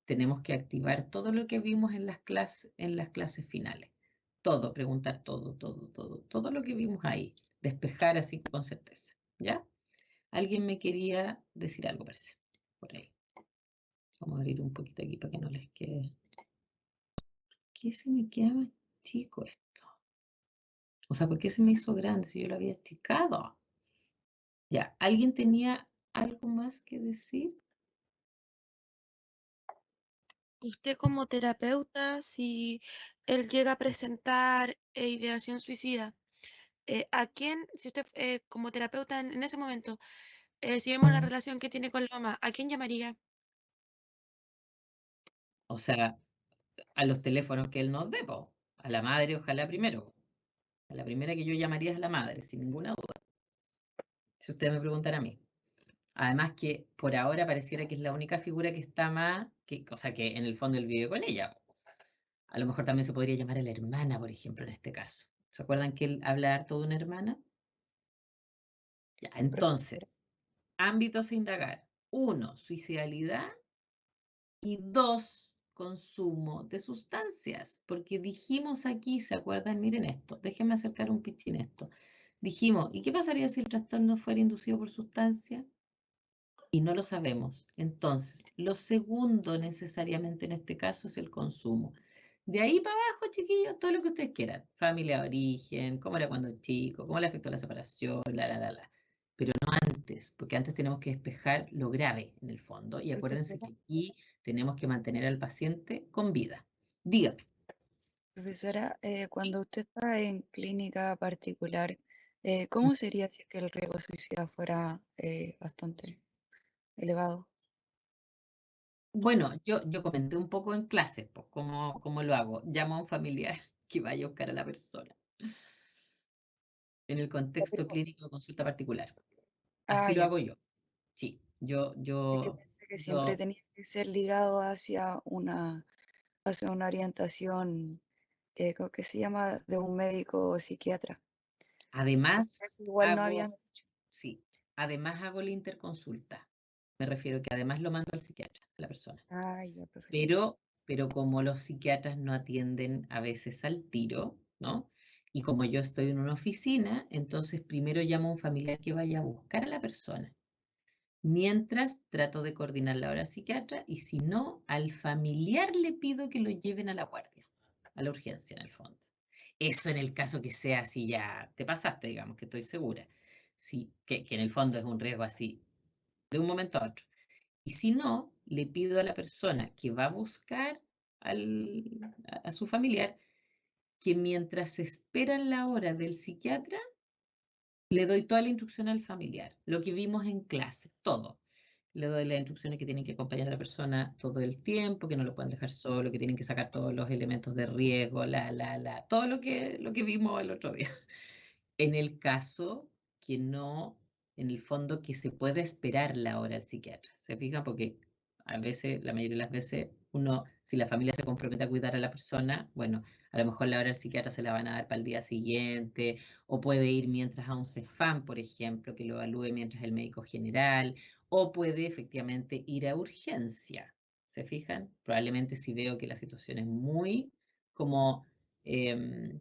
Speaker 2: tenemos que activar todo lo que vimos en las clases finales. Todo, preguntar todo lo que vimos ahí. Despejar así con certeza. ¿Ya? Alguien me quería decir algo, parece, por ahí. Vamos a abrir un poquito aquí para que no les quede. ¿Qué se me queda más chico esto? O sea, ¿por qué se me hizo grande si yo lo había achicado? Ya, ¿alguien tenía algo más que decir?
Speaker 5: usted como terapeuta, si él llega a presentar ideación suicida, ¿a quién, si usted como terapeuta en ese momento, si vemos la relación que tiene con la mamá, ¿a quién llamaría?
Speaker 2: O sea, a los teléfonos que él nos dé, po. A la madre, ojalá primero. A la primera que yo llamaría es a la madre, sin ninguna duda. Si usted me preguntara a mí. Además que por ahora pareciera que es la única figura que está más, o sea, que en el fondo él vive con ella. A lo mejor también se podría llamar a la hermana, por ejemplo, en este caso. ¿Se acuerdan que él habla harto de una hermana? Ya,
Speaker 6: Profesora,
Speaker 2: entonces, ámbitos a indagar. 1, suicidalidad. Y 2, consumo de sustancias. Porque dijimos aquí, ¿se acuerdan? Miren esto, déjenme acercar un pichín esto. Dijimos, ¿y qué pasaría si el trastorno fuera inducido por sustancia? Y no lo sabemos. Entonces, lo segundo necesariamente en este caso es el consumo. De ahí para abajo, chiquillos, todo lo que ustedes quieran. Familia de origen, cómo era cuando chico, cómo le afectó la separación, la. Pero no antes, porque antes tenemos que despejar lo grave en el fondo. Y acuérdense
Speaker 6: Profesora,
Speaker 2: que aquí tenemos que mantener al paciente con vida. Dígame.
Speaker 6: profesora,
Speaker 2: Sí.
Speaker 6: cuando usted está en clínica particular, ¿cómo sería si es que el riesgo suicida fuera bastante elevado?
Speaker 2: Bueno, yo comenté un poco en clase, pues, cómo lo hago. Llamo a un familiar que vaya a buscar a la persona en el contexto
Speaker 6: Pero,
Speaker 2: clínico de consulta particular.
Speaker 6: ah,
Speaker 2: Así lo
Speaker 6: ya.
Speaker 2: hago yo. Sí,
Speaker 6: Es que pensé que siempre tenía que ser ligado hacia una orientación, ¿cómo que se llama? De un médico o psiquiatra.
Speaker 2: además
Speaker 6: Eso igual no
Speaker 2: hago,
Speaker 6: habían dicho.
Speaker 2: sí, además hago la interconsulta. Me refiero que además lo mando al psiquiatra, a la persona.
Speaker 6: Ah, ya, profesor.
Speaker 2: Pero como los psiquiatras no atienden a veces al tiro, ¿no? Y como yo estoy en una oficina, entonces primero llamo a un familiar que vaya a buscar a la persona. Mientras trato de coordinar la hora al psiquiatra y si no, al familiar le pido que lo lleven a la guardia, a la urgencia en el fondo. Eso en el caso que sea así ya te pasaste, digamos, que estoy segura. Sí, que en el fondo es un riesgo así, de un momento a otro. Y si no, le pido a la persona que va a buscar a su familiar que mientras esperan la hora del psiquiatra, le doy toda la instrucción al familiar, lo que vimos en clase, todo. Le doy las instrucciones que tienen que acompañar a la persona todo el tiempo, que no lo pueden dejar solo, que tienen que sacar todos los elementos de riesgo, todo lo que vimos el otro día. En el caso que no, en el fondo, que se pueda esperar la hora del psiquiatra. ¿Se fijan? Porque a veces, la mayoría de las veces, uno, si la familia se compromete a cuidar a la persona, bueno, a lo mejor la hora del psiquiatra se la van a dar para el día siguiente, o puede ir mientras a un CEFAM, por ejemplo, que lo evalúe mientras el médico general, o puede efectivamente ir a urgencia. ¿Se fijan? Probablemente si veo que la situación es muy como em,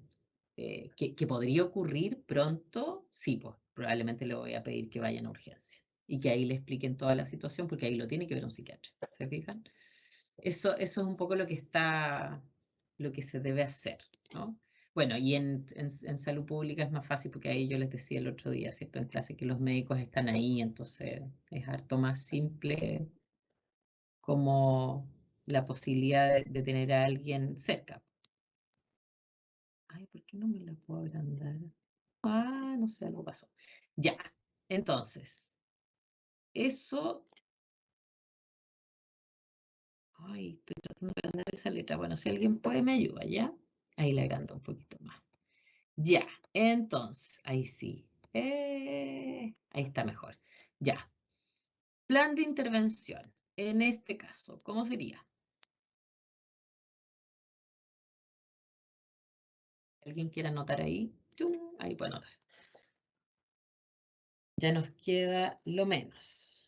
Speaker 2: que podría ocurrir pronto, sí, pues probablemente le voy a pedir que vayan a urgencia y que ahí le expliquen toda la situación porque ahí lo tiene que ver un psiquiatra. ¿Se fijan? Eso es un poco lo que se debe hacer, ¿no? Bueno, y en salud pública es más fácil porque ahí yo les decía el otro día, ¿cierto? En clase que los médicos están ahí, entonces es harto más simple como la posibilidad de tener a alguien cerca. Ay, ¿por qué no me la puedo agrandar? Ah, no sé, algo pasó. Ya, entonces, eso. Ay, estoy tratando de agrandar esa letra. Bueno, si alguien puede, me ayuda, ¿ya? Ahí la agrando un poquito más. Ya, entonces, ahí sí. Ahí está mejor. Ya. Plan de intervención. En este caso, ¿cómo sería? ¿Alguien quiere anotar ahí? ¡Tum! Ahí puede anotar. Ya nos queda lo menos.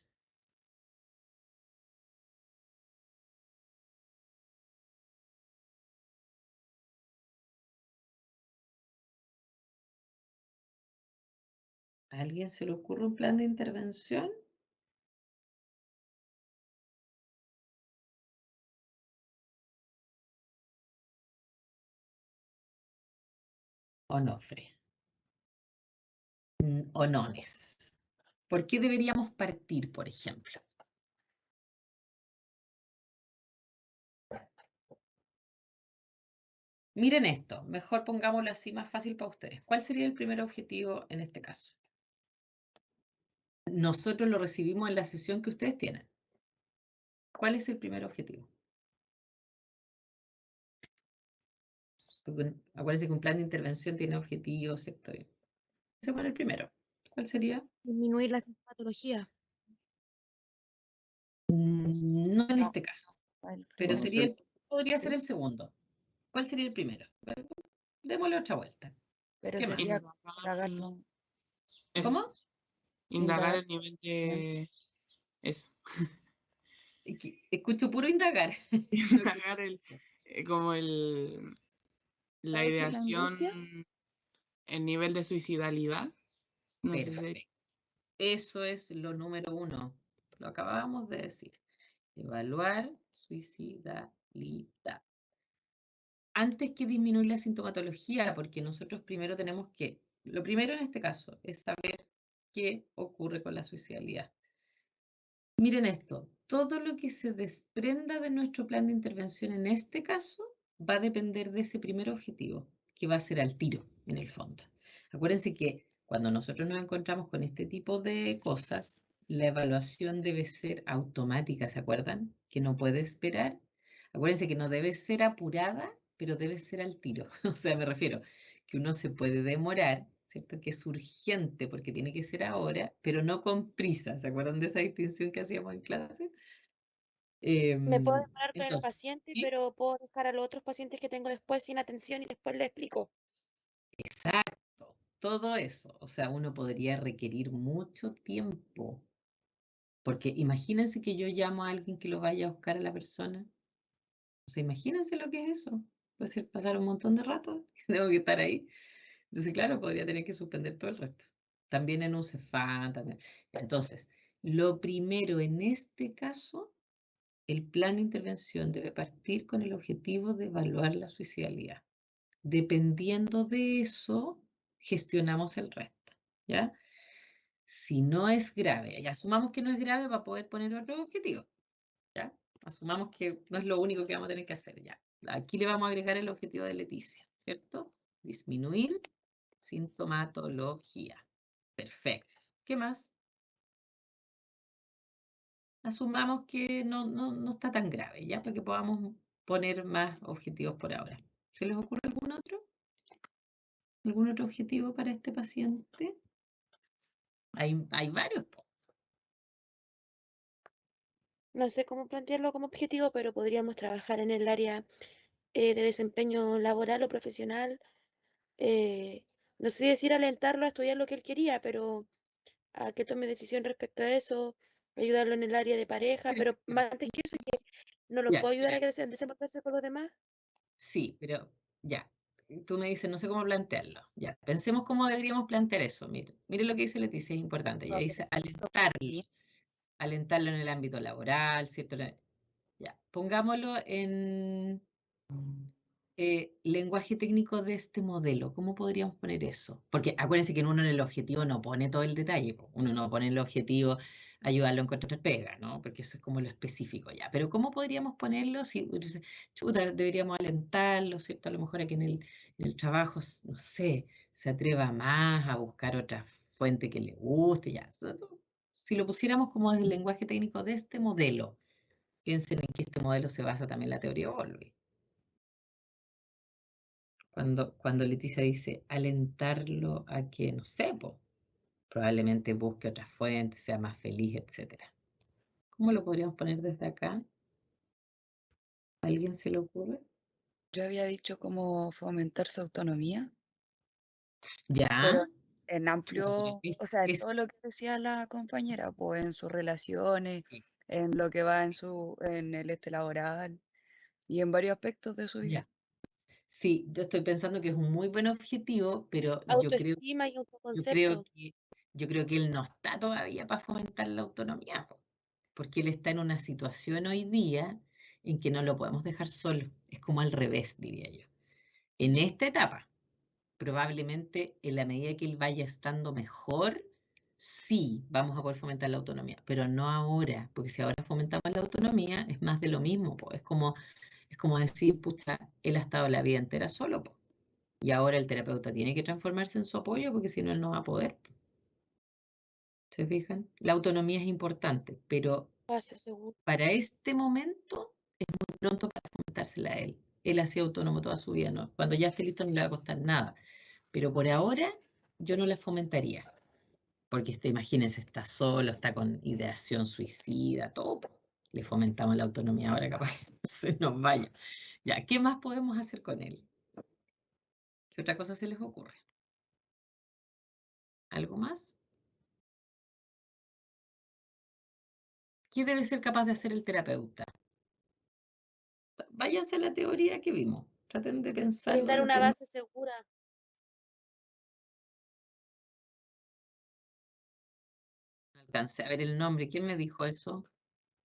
Speaker 2: ¿A alguien se le ocurre un plan de intervención? Onofre. Onones. ¿Por qué deberíamos partir, por ejemplo? Miren esto, mejor pongámoslo así más fácil para ustedes. ¿Cuál sería el primer objetivo en este caso? Nosotros lo recibimos en la sesión que ustedes tienen. ¿Cuál es el primer objetivo? Porque acuérdense que un plan de intervención tiene objetivos, ¿cierto? Ese fue el primero. ¿Cuál sería?
Speaker 5: Disminuir la sintomatología.
Speaker 2: No en
Speaker 6: No,
Speaker 2: este caso,
Speaker 6: el
Speaker 2: pero
Speaker 6: primero.
Speaker 2: podría ser el segundo. ¿Cuál sería el primero? Démosle otra vuelta.
Speaker 6: Pero
Speaker 2: ¿Qué más?
Speaker 6: sería
Speaker 1: Indagar,
Speaker 6: indagarlo,
Speaker 1: eso,
Speaker 2: ¿Cómo?
Speaker 1: indagar
Speaker 6: indagar
Speaker 1: el nivel
Speaker 6: incidencia.
Speaker 1: de eso.
Speaker 2: Escucho puro indagar.
Speaker 1: Indagar como la
Speaker 6: ¿Sabes qué? La angustia.
Speaker 1: ideación, el nivel de suicidalidad. No sé si
Speaker 2: Perfecto. Eso es lo número 1. Lo acabábamos de decir. Evaluar suicidalidad. Antes que disminuir la sintomatología, porque nosotros primero tenemos que, lo primero en este caso es saber qué ocurre con la suicidalidad. Miren esto, todo lo que se desprenda de nuestro plan de intervención en este caso va a depender de ese primer objetivo, que va a ser al tiro, en el fondo. Acuérdense que cuando nosotros nos encontramos con este tipo de cosas, la evaluación debe ser automática, ¿se acuerdan? Que no puede esperar. Acuérdense que no debe ser apurada, pero debe ser al tiro. O sea, me refiero que uno se puede demorar, ¿cierto? Que es urgente porque tiene que ser ahora, pero no con prisa. ¿Se acuerdan de esa distinción que hacíamos en clase?
Speaker 5: Me puedo demorar con el
Speaker 2: Entonces,
Speaker 5: paciente,
Speaker 2: ¿sí?
Speaker 5: pero puedo dejar a los otros pacientes que tengo después sin atención y después le explico.
Speaker 2: Exacto, todo eso. O sea, uno podría requerir mucho tiempo, porque imagínense que yo llamo a alguien que lo vaya a buscar a la persona. O sea, imagínense lo que es eso. Puede ser pasar un montón de rato, tengo que estar ahí. Entonces, claro, podría tener que suspender todo el resto. También en un Cefam, también. Entonces, lo primero en este caso, el plan de intervención debe partir con el objetivo de evaluar la suicidalidad. Dependiendo de eso, gestionamos el resto, ¿ya? Si no es grave, ya asumamos que no es grave para poder poner otro objetivo, ¿ya? Asumamos que no es lo único que vamos a tener que hacer, ya. Aquí le vamos a agregar el objetivo de Leticia, ¿cierto? Disminuir sintomatología. Perfecto. ¿Qué más? Asumamos que no está tan grave, ¿ya? Para que podamos poner más objetivos por ahora. ¿Se les ocurre algún otro? ¿Algún otro objetivo para este paciente? Hay varios. Po.
Speaker 5: No sé cómo plantearlo como objetivo, pero podríamos trabajar en el área de desempeño laboral o profesional. No sé decir alentarlo a estudiar lo que él quería, pero a que tome decisión respecto a eso, ayudarlo en el área de pareja,
Speaker 2: Pero,
Speaker 5: pero más antes que eso, que no lo
Speaker 2: ya,
Speaker 5: puedo ayudar a que desenvolverse con los demás.
Speaker 2: sí, pero ya. Tú me dices, no sé cómo plantearlo. Ya, pensemos cómo deberíamos plantear eso. Mire lo que dice Leticia, es importante. Ella
Speaker 6: A
Speaker 2: dice
Speaker 6: veces sí.
Speaker 2: alentarlo en el ámbito laboral, ¿cierto? Ya, pongámoslo en lenguaje técnico de este modelo. ¿Cómo podríamos poner eso? Porque acuérdense que uno en el objetivo no pone todo el detalle. Po. Uno no pone el objetivo ayudarlo a encontrar pega, ¿no? Porque eso es como lo específico ya. Pero ¿cómo podríamos ponerlo si, chuta, deberíamos alentarlo, ¿cierto? A lo mejor a que en el trabajo, no sé, se atreva más a buscar otra fuente que le guste, ya. Si lo pusiéramos como desde el lenguaje técnico de este modelo, piensen en que este modelo se basa también en la teoría Bowlby. Cuando Leticia dice alentarlo a que, no sé, po, probablemente busque otra fuente, sea más feliz, etcétera. ¿Cómo lo podríamos poner desde acá? ¿A alguien se le ocurre?
Speaker 6: Yo había dicho cómo fomentar su autonomía,
Speaker 2: Ya,
Speaker 6: pero en
Speaker 2: chuta, pero
Speaker 6: amplio, o sea, en todo lo que decía la compañera, pues en sus relaciones, en lo que va en el laboral y en varios aspectos de su vida.
Speaker 2: ya. Sí, yo estoy pensando que es un muy buen objetivo, pero
Speaker 5: Autoestima y
Speaker 2: yo
Speaker 5: autoconcepto.
Speaker 2: yo creo que él no está todavía para fomentar la autonomía, po, porque él está en una situación hoy día en que no lo podemos dejar solo. Es como al revés, diría yo. En esta etapa, probablemente en la medida que él vaya estando mejor, sí vamos a poder fomentar la autonomía, pero no ahora, porque si ahora fomentamos la autonomía es más de lo mismo, po. Es como decir, pucha, él ha estado la vida entera solo, po, y ahora el terapeuta tiene que transformarse en su apoyo porque si no, él no va a poder. Po. ¿Se fijan? La autonomía es importante, pero
Speaker 5: Pase seguro.
Speaker 2: para este momento es muy pronto para fomentársela a él. Él ha sido autónomo toda su vida, ¿no? Cuando ya esté listo no le va a costar nada. Pero por ahora yo no la fomentaría, porque imagínense, está solo, está con ideación suicida, todo. Po. Le fomentamos la autonomía ahora, capaz que se nos vaya. Ya, ¿qué más podemos hacer con él? ¿Qué otra cosa se les ocurre? ¿Algo más? ¿Qué debe ser capaz de hacer el terapeuta? Váyanse a la teoría que vimos. Traten de pensarlo
Speaker 5: Brindar una
Speaker 2: desde...
Speaker 5: base segura.
Speaker 2: alcancé a ver el nombre. ¿Quién me dijo eso?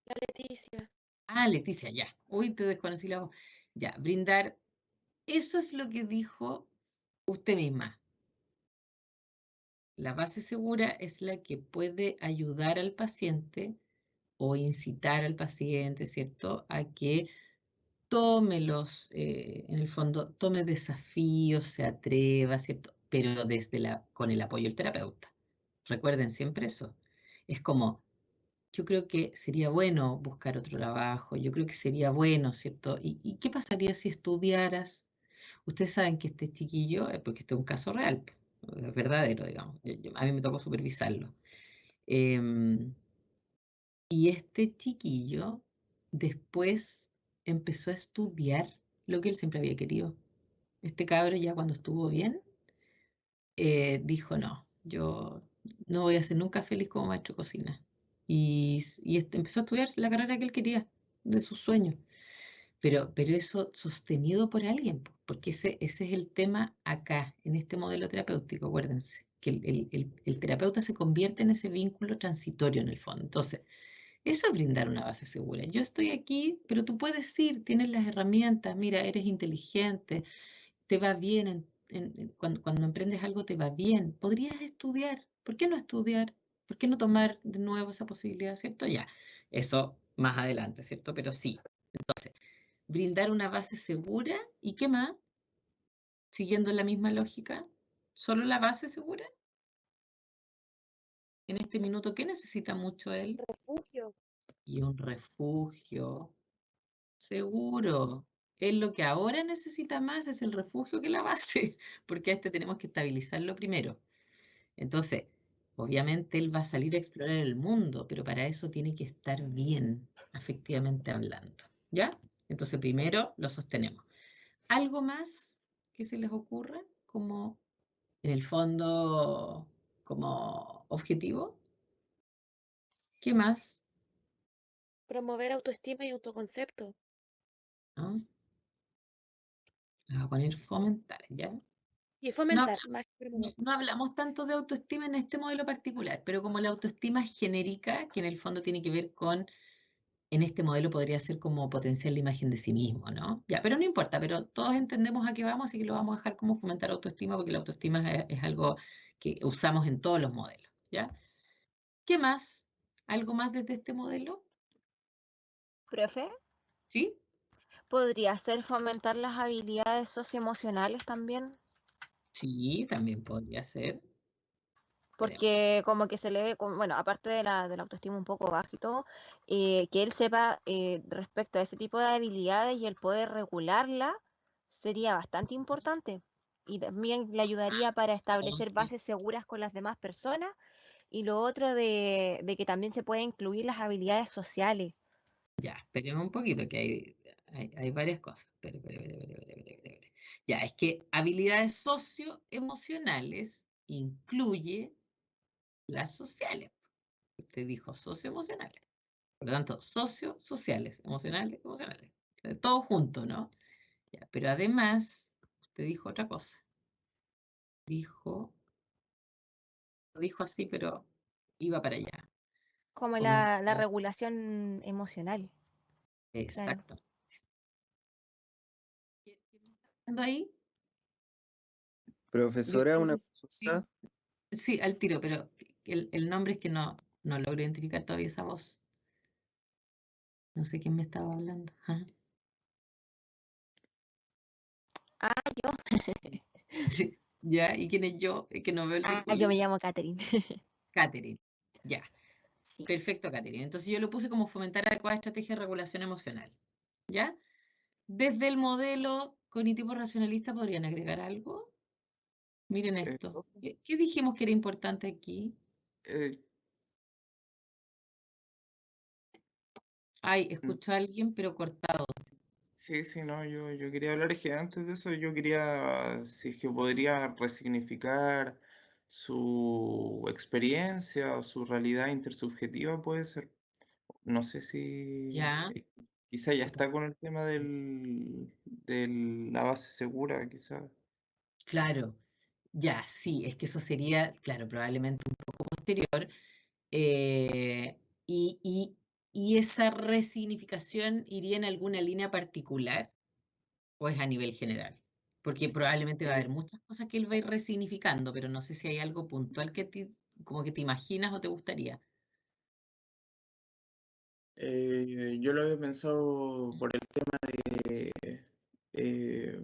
Speaker 5: La Leticia.
Speaker 2: Ah, Leticia, ya. Uy, te desconocí la voz. Ya, brindar. Eso es lo que dijo usted misma. La base segura es la que puede ayudar al paciente o incitar al paciente, ¿cierto?, a que tome en el fondo, tome desafíos, se atreva, ¿cierto? Pero con el apoyo del terapeuta. Recuerden siempre eso. Es como, yo creo que sería bueno buscar otro trabajo, yo creo que sería bueno, ¿cierto? ¿Y qué pasaría si estudiaras? Ustedes saben que este chiquillo, porque este es un caso real, es verdadero, digamos. A mí me tocó supervisarlo. Em, y este chiquillo después empezó a estudiar lo que él siempre había querido. Este cabro ya cuando estuvo bien, dijo, no, yo no voy a ser nunca feliz como maestro de cocina. Empezó a estudiar la carrera que él quería, de sus sueños. Pero eso sostenido por alguien, porque ese es el tema acá, en este modelo terapéutico, acuérdense, que el terapeuta se convierte en ese vínculo transitorio en el fondo. Entonces, eso es brindar una base segura. Yo estoy aquí, pero tú puedes ir, tienes las herramientas, mira, eres inteligente, te va bien, cuando emprendes algo te va bien. Podrías estudiar. ¿Por qué no estudiar? ¿Por qué no tomar de nuevo esa posibilidad, cierto? Ya, eso más adelante, ¿cierto? Pero sí, brindar una base segura y qué más, siguiendo la misma lógica, solo la base segura. En este minuto, ¿qué necesita mucho él?
Speaker 5: Refugio.
Speaker 2: Y un refugio. Seguro. Él lo que ahora necesita más es el refugio que la base, porque a este tenemos que estabilizarlo primero. Entonces, obviamente él va a salir a explorar el mundo, pero para eso tiene que estar bien, afectivamente hablando. ¿Ya? Entonces, primero lo sostenemos. ¿Algo más que se les ocurra como, en el fondo, como objetivo? ¿Qué más?
Speaker 5: Promover autoestima y autoconcepto.
Speaker 2: ¿No? Le voy a poner fomentar, ¿ya?
Speaker 5: Y
Speaker 2: No,
Speaker 5: fomentar, más que
Speaker 2: no,
Speaker 5: promover.
Speaker 2: no hablamos tanto de autoestima en este modelo particular, pero como la autoestima genérica, que en el fondo tiene que ver con, en este modelo podría ser como potenciar la imagen de sí mismo, ¿no? Ya, pero no importa, pero todos entendemos a qué vamos, así que lo vamos a dejar como fomentar autoestima, porque la autoestima es algo que usamos en todos los modelos, ¿ya? ¿Qué más? ¿Algo más desde este modelo?
Speaker 9: Profe,
Speaker 2: ¿Sí?
Speaker 9: ¿podría ser fomentar las habilidades socioemocionales también?
Speaker 2: Sí, también podría ser. Esperemos.
Speaker 9: Porque como que se le ve, bueno, aparte de la autoestima un poco baja y todo, que él sepa respecto a ese tipo de habilidades y el poder regularla sería bastante importante. Y también le ayudaría para
Speaker 2: Oh,
Speaker 9: establecer
Speaker 2: sí.
Speaker 9: bases seguras con las demás personas. Y lo otro de que también se puede incluir las habilidades sociales.
Speaker 2: Ya, esperemos un poquito, que hay varias cosas. Espere. Ya, es que habilidades socioemocionales incluye las sociales. Usted dijo socioemocionales. Por lo tanto, sociales, emocionales. Todo junto, ¿no? Ya, pero además, usted dijo otra cosa. Lo dijo así, pero iba para allá.
Speaker 9: Como la
Speaker 2: Fomentar.
Speaker 9: regulación emocional, claro.
Speaker 2: Exacto. ¿Qué me está dando ahí?
Speaker 6: Yo
Speaker 3: Profesora,
Speaker 6: creo
Speaker 3: una
Speaker 6: que
Speaker 2: Sí.
Speaker 3: pregunta.
Speaker 2: Sí, al tiro, pero el nombre es que no logro identificar todavía esa voz. No sé quién me estaba hablando. Ajá.
Speaker 9: Ah, yo.
Speaker 2: Sí, ya, ¿y quién es yo? Es que no veo el
Speaker 9: Yo me
Speaker 2: circulito.
Speaker 9: llamo Catherine.
Speaker 2: Catherine. Ya,
Speaker 9: Sí.
Speaker 2: perfecto, Catherine. Entonces yo lo puse como fomentar adecuada estrategia de regulación emocional. ¿Ya? Desde el modelo cognitivo racionalista, ¿podrían agregar algo? Miren esto.
Speaker 7: Profe,
Speaker 2: ¿Qué dijimos que era importante aquí?
Speaker 7: eh,
Speaker 2: Ay,
Speaker 7: mm,
Speaker 2: escucho a alguien, pero cortado.
Speaker 7: sí, no, yo quería hablar, es que antes de eso yo quería, si es que podría resignificar su experiencia o su realidad intersubjetiva, puede ser. No sé si
Speaker 2: Ya,
Speaker 7: quizá ya está con el tema de la base segura, quizá.
Speaker 2: claro. Ya, sí, es que eso sería, claro, probablemente un poco posterior. Y esa resignificación iría en alguna línea particular o es a nivel general. Porque probablemente va a haber muchas cosas que él va a ir resignificando, pero no sé si hay algo puntual como que te imaginas o te gustaría.
Speaker 7: Yo lo había pensado por el tema eh,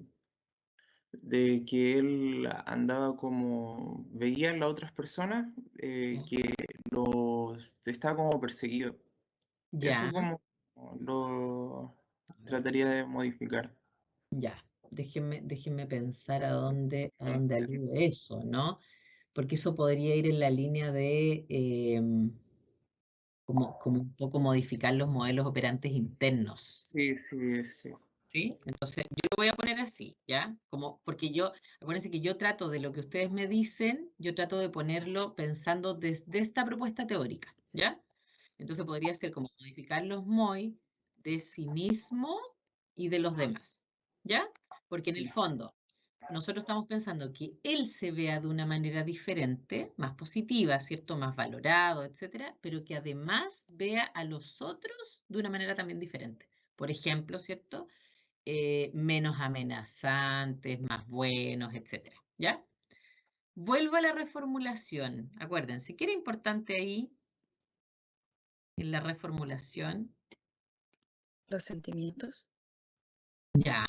Speaker 7: de que él andaba como, veía en las otras personas
Speaker 2: Ya.
Speaker 7: que estaba como perseguido.
Speaker 2: Ya,
Speaker 7: Eso como lo trataría de modificar.
Speaker 2: ya. Déjenme pensar a dónde
Speaker 7: Sí.
Speaker 2: alude eso, ¿no? Porque eso podría ir en la línea de como un poco modificar los modelos operantes internos.
Speaker 7: Sí, sí, sí.
Speaker 2: ¿Sí? Entonces, yo lo voy a poner así, ¿ya? Porque acuérdense que yo trato de lo que ustedes me dicen, yo trato de ponerlo pensando desde esta propuesta teórica, ¿ya? Entonces podría ser como modificar los MOI de sí mismo y de los demás, ¿ya? Porque en el fondo, nosotros estamos pensando que él se vea de una manera diferente, más positiva, ¿cierto? Más valorado, etcétera, pero que además vea a los otros de una manera también diferente. Por ejemplo, ¿cierto? Menos amenazantes, más buenos, etcétera, ¿ya? Vuelvo a la reformulación. Acuérdense, ¿qué era importante ahí en la reformulación?
Speaker 6: Los sentimientos.
Speaker 2: Ya.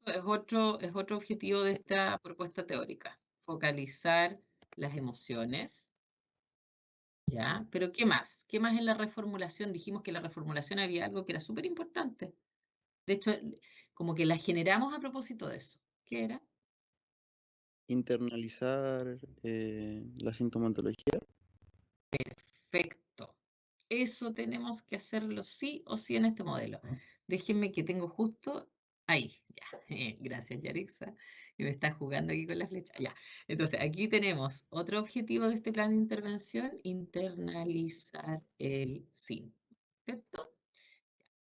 Speaker 2: Eso es otro objetivo de esta propuesta teórica. Focalizar las emociones, ¿ya? Pero ¿qué más? ¿Qué más en la reformulación? Dijimos que en la reformulación había algo que era súper importante. De hecho, como que la generamos a propósito de eso. ¿Qué era?
Speaker 3: Internalizar la sintomatología.
Speaker 2: Perfecto. Eso tenemos que hacerlo sí o sí en este modelo. Déjenme que tengo justo ahí. Ya. Gracias, Yarixa, que me está jugando aquí con la flecha. Ya. Entonces, aquí tenemos otro objetivo de este plan de intervención, internalizar el síntoma. ¿Cierto?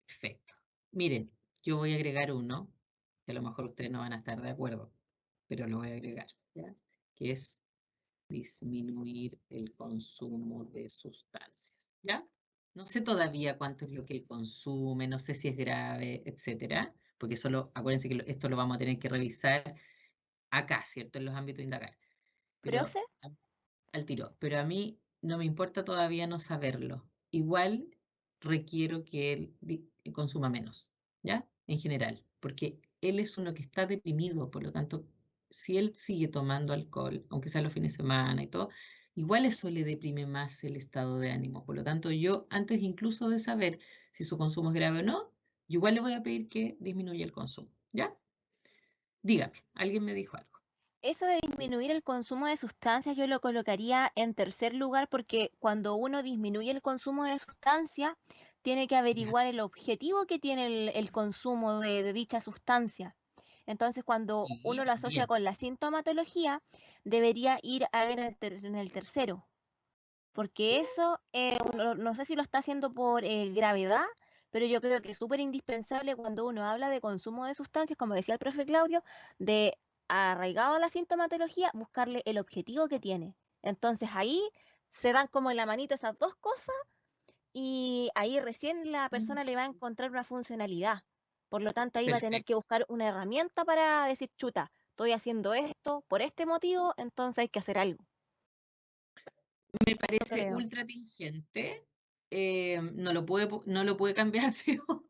Speaker 2: Perfecto. Miren, yo voy a agregar uno, que a lo mejor ustedes no van a estar de acuerdo, pero lo voy a agregar, ¿ya? Que es disminuir el consumo de sustancias, ¿ya? No sé todavía cuánto es lo que él consume, no sé si es grave, etcétera, porque acuérdense que esto lo vamos a tener que revisar acá, ¿cierto? En los ámbitos de indagar. Pero
Speaker 9: Profe,
Speaker 2: al tiro, pero a mí no me importa todavía no saberlo. Igual requiero que él consuma menos, ¿ya? En general, porque él es uno que está deprimido, por lo tanto, si él sigue tomando alcohol, aunque sea los fines de semana y todo, igual eso le deprime más el estado de ánimo. Por lo tanto, yo antes incluso de saber si su consumo es grave o no, yo igual le voy a pedir que disminuya el consumo, ¿ya? Dígame, alguien me dijo algo.
Speaker 9: eso de disminuir el consumo de sustancias yo lo colocaría en tercer lugar porque cuando uno disminuye el consumo de sustancias, tiene que
Speaker 2: Ya.
Speaker 9: averiguar el objetivo que tiene el consumo de dicha sustancia. Entonces, cuando
Speaker 2: Sí,
Speaker 9: uno lo asocia
Speaker 2: también.
Speaker 9: con la sintomatología, debería ir a ver en el tercero, porque eso, no sé si lo está haciendo por gravedad, pero yo creo que es súper indispensable cuando uno habla de consumo de sustancias, como decía el profe Claudio, de arraigado a la sintomatología, buscarle el objetivo que tiene. Entonces ahí se dan como en la manito esas dos cosas y ahí recién la persona le va a encontrar una funcionalidad. Por lo tanto, ahí va a tener que
Speaker 2: Perfecto.
Speaker 9: buscar una herramienta para decir, chuta, estoy haciendo esto por este motivo, entonces hay que hacer algo.
Speaker 2: Me
Speaker 9: Eso
Speaker 2: parece
Speaker 9: creo.
Speaker 2: ultra tingente. No lo puede cambiar, digo.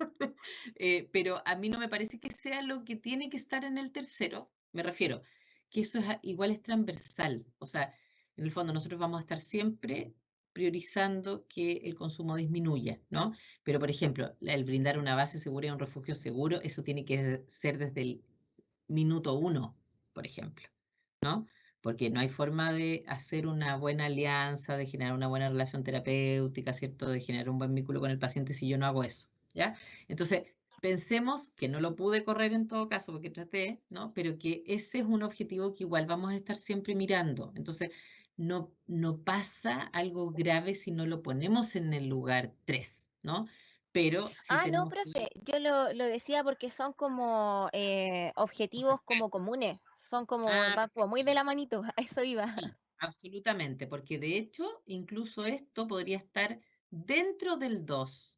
Speaker 2: Pero a mí no me parece que sea lo que tiene que estar en el tercero. Me refiero que eso igual es transversal. O sea, en el fondo nosotros vamos a estar siempre priorizando que el consumo disminuya, ¿no? Pero, por ejemplo, el brindar una base segura y un refugio seguro, eso tiene que ser desde el minuto uno, por ejemplo, ¿no? Porque no hay forma de hacer una buena alianza, de generar una buena relación terapéutica, ¿cierto? De generar un buen vínculo con el paciente si yo no hago eso, ¿ya? Entonces, pensemos que no lo pude correr en todo caso porque traté, ¿no? Pero que ese es un objetivo que igual vamos a estar siempre mirando. Entonces, no pasa algo grave si no lo ponemos en el lugar 3, ¿no? Pero sí
Speaker 9: Ah, no,
Speaker 2: tenemos que
Speaker 9: profe, yo lo decía porque son como objetivos
Speaker 2: concertar.
Speaker 9: como comunes, son como, van como muy
Speaker 2: Perfecto.
Speaker 9: de la manito, a eso iba.
Speaker 2: Sí, absolutamente, porque de hecho, incluso esto podría estar dentro del 2,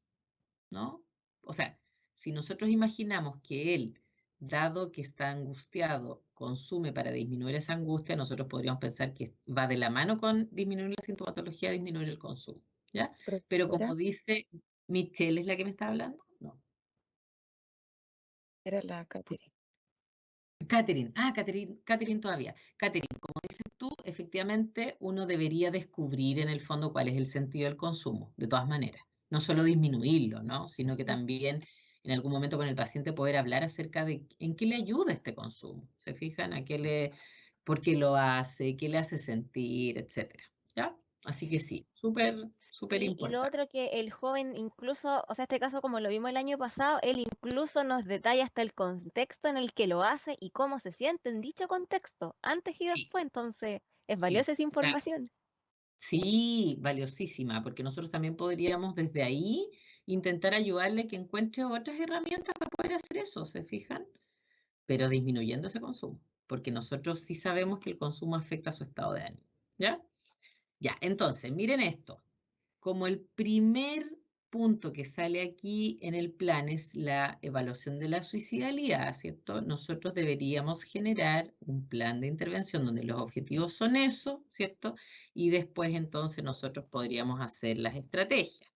Speaker 2: ¿no? O sea, si nosotros imaginamos que él, dado que está angustiado, consume para disminuir esa angustia, nosotros podríamos pensar que va de la mano con disminuir la sintomatología, disminuir el consumo, ¿ya? Pero
Speaker 6: Profesora,
Speaker 2: como dice Michelle, ¿es la que me está hablando? No.
Speaker 6: era la Catherine.
Speaker 2: Catherine todavía. Catherine, como dices tú, efectivamente uno debería descubrir en el fondo cuál es el sentido del consumo, de todas maneras. No solo disminuirlo, ¿no? Sino que
Speaker 6: Sí,
Speaker 2: también en algún momento con el paciente poder hablar acerca de en qué le ayuda este consumo. ¿Se fijan? ¿Por qué lo hace? ¿Qué le hace sentir? Etcétera. ¿Ya? Así que sí, súper, súper
Speaker 9: Sí, y lo
Speaker 2: importante.
Speaker 9: otro que el joven incluso, o sea, este caso como lo vimos el año pasado, él incluso nos detalla hasta el contexto en el que lo hace y cómo se siente en dicho contexto, antes y
Speaker 2: Sí,
Speaker 9: después, entonces es
Speaker 2: sí.
Speaker 9: valiosa esa información.
Speaker 2: Sí, valiosísima, porque nosotros también podríamos desde ahí intentar ayudarle que encuentre otras herramientas para poder hacer eso, ¿se fijan? Pero disminuyendo ese consumo, porque nosotros sí sabemos que el consumo afecta a su estado de ánimo, ¿ya? Ya, entonces, miren esto. Como el primer punto que sale aquí en el plan es la evaluación de la suicidalidad, ¿cierto? Nosotros deberíamos generar un plan de intervención donde los objetivos son eso, ¿cierto? Y después entonces nosotros podríamos hacer las estrategias.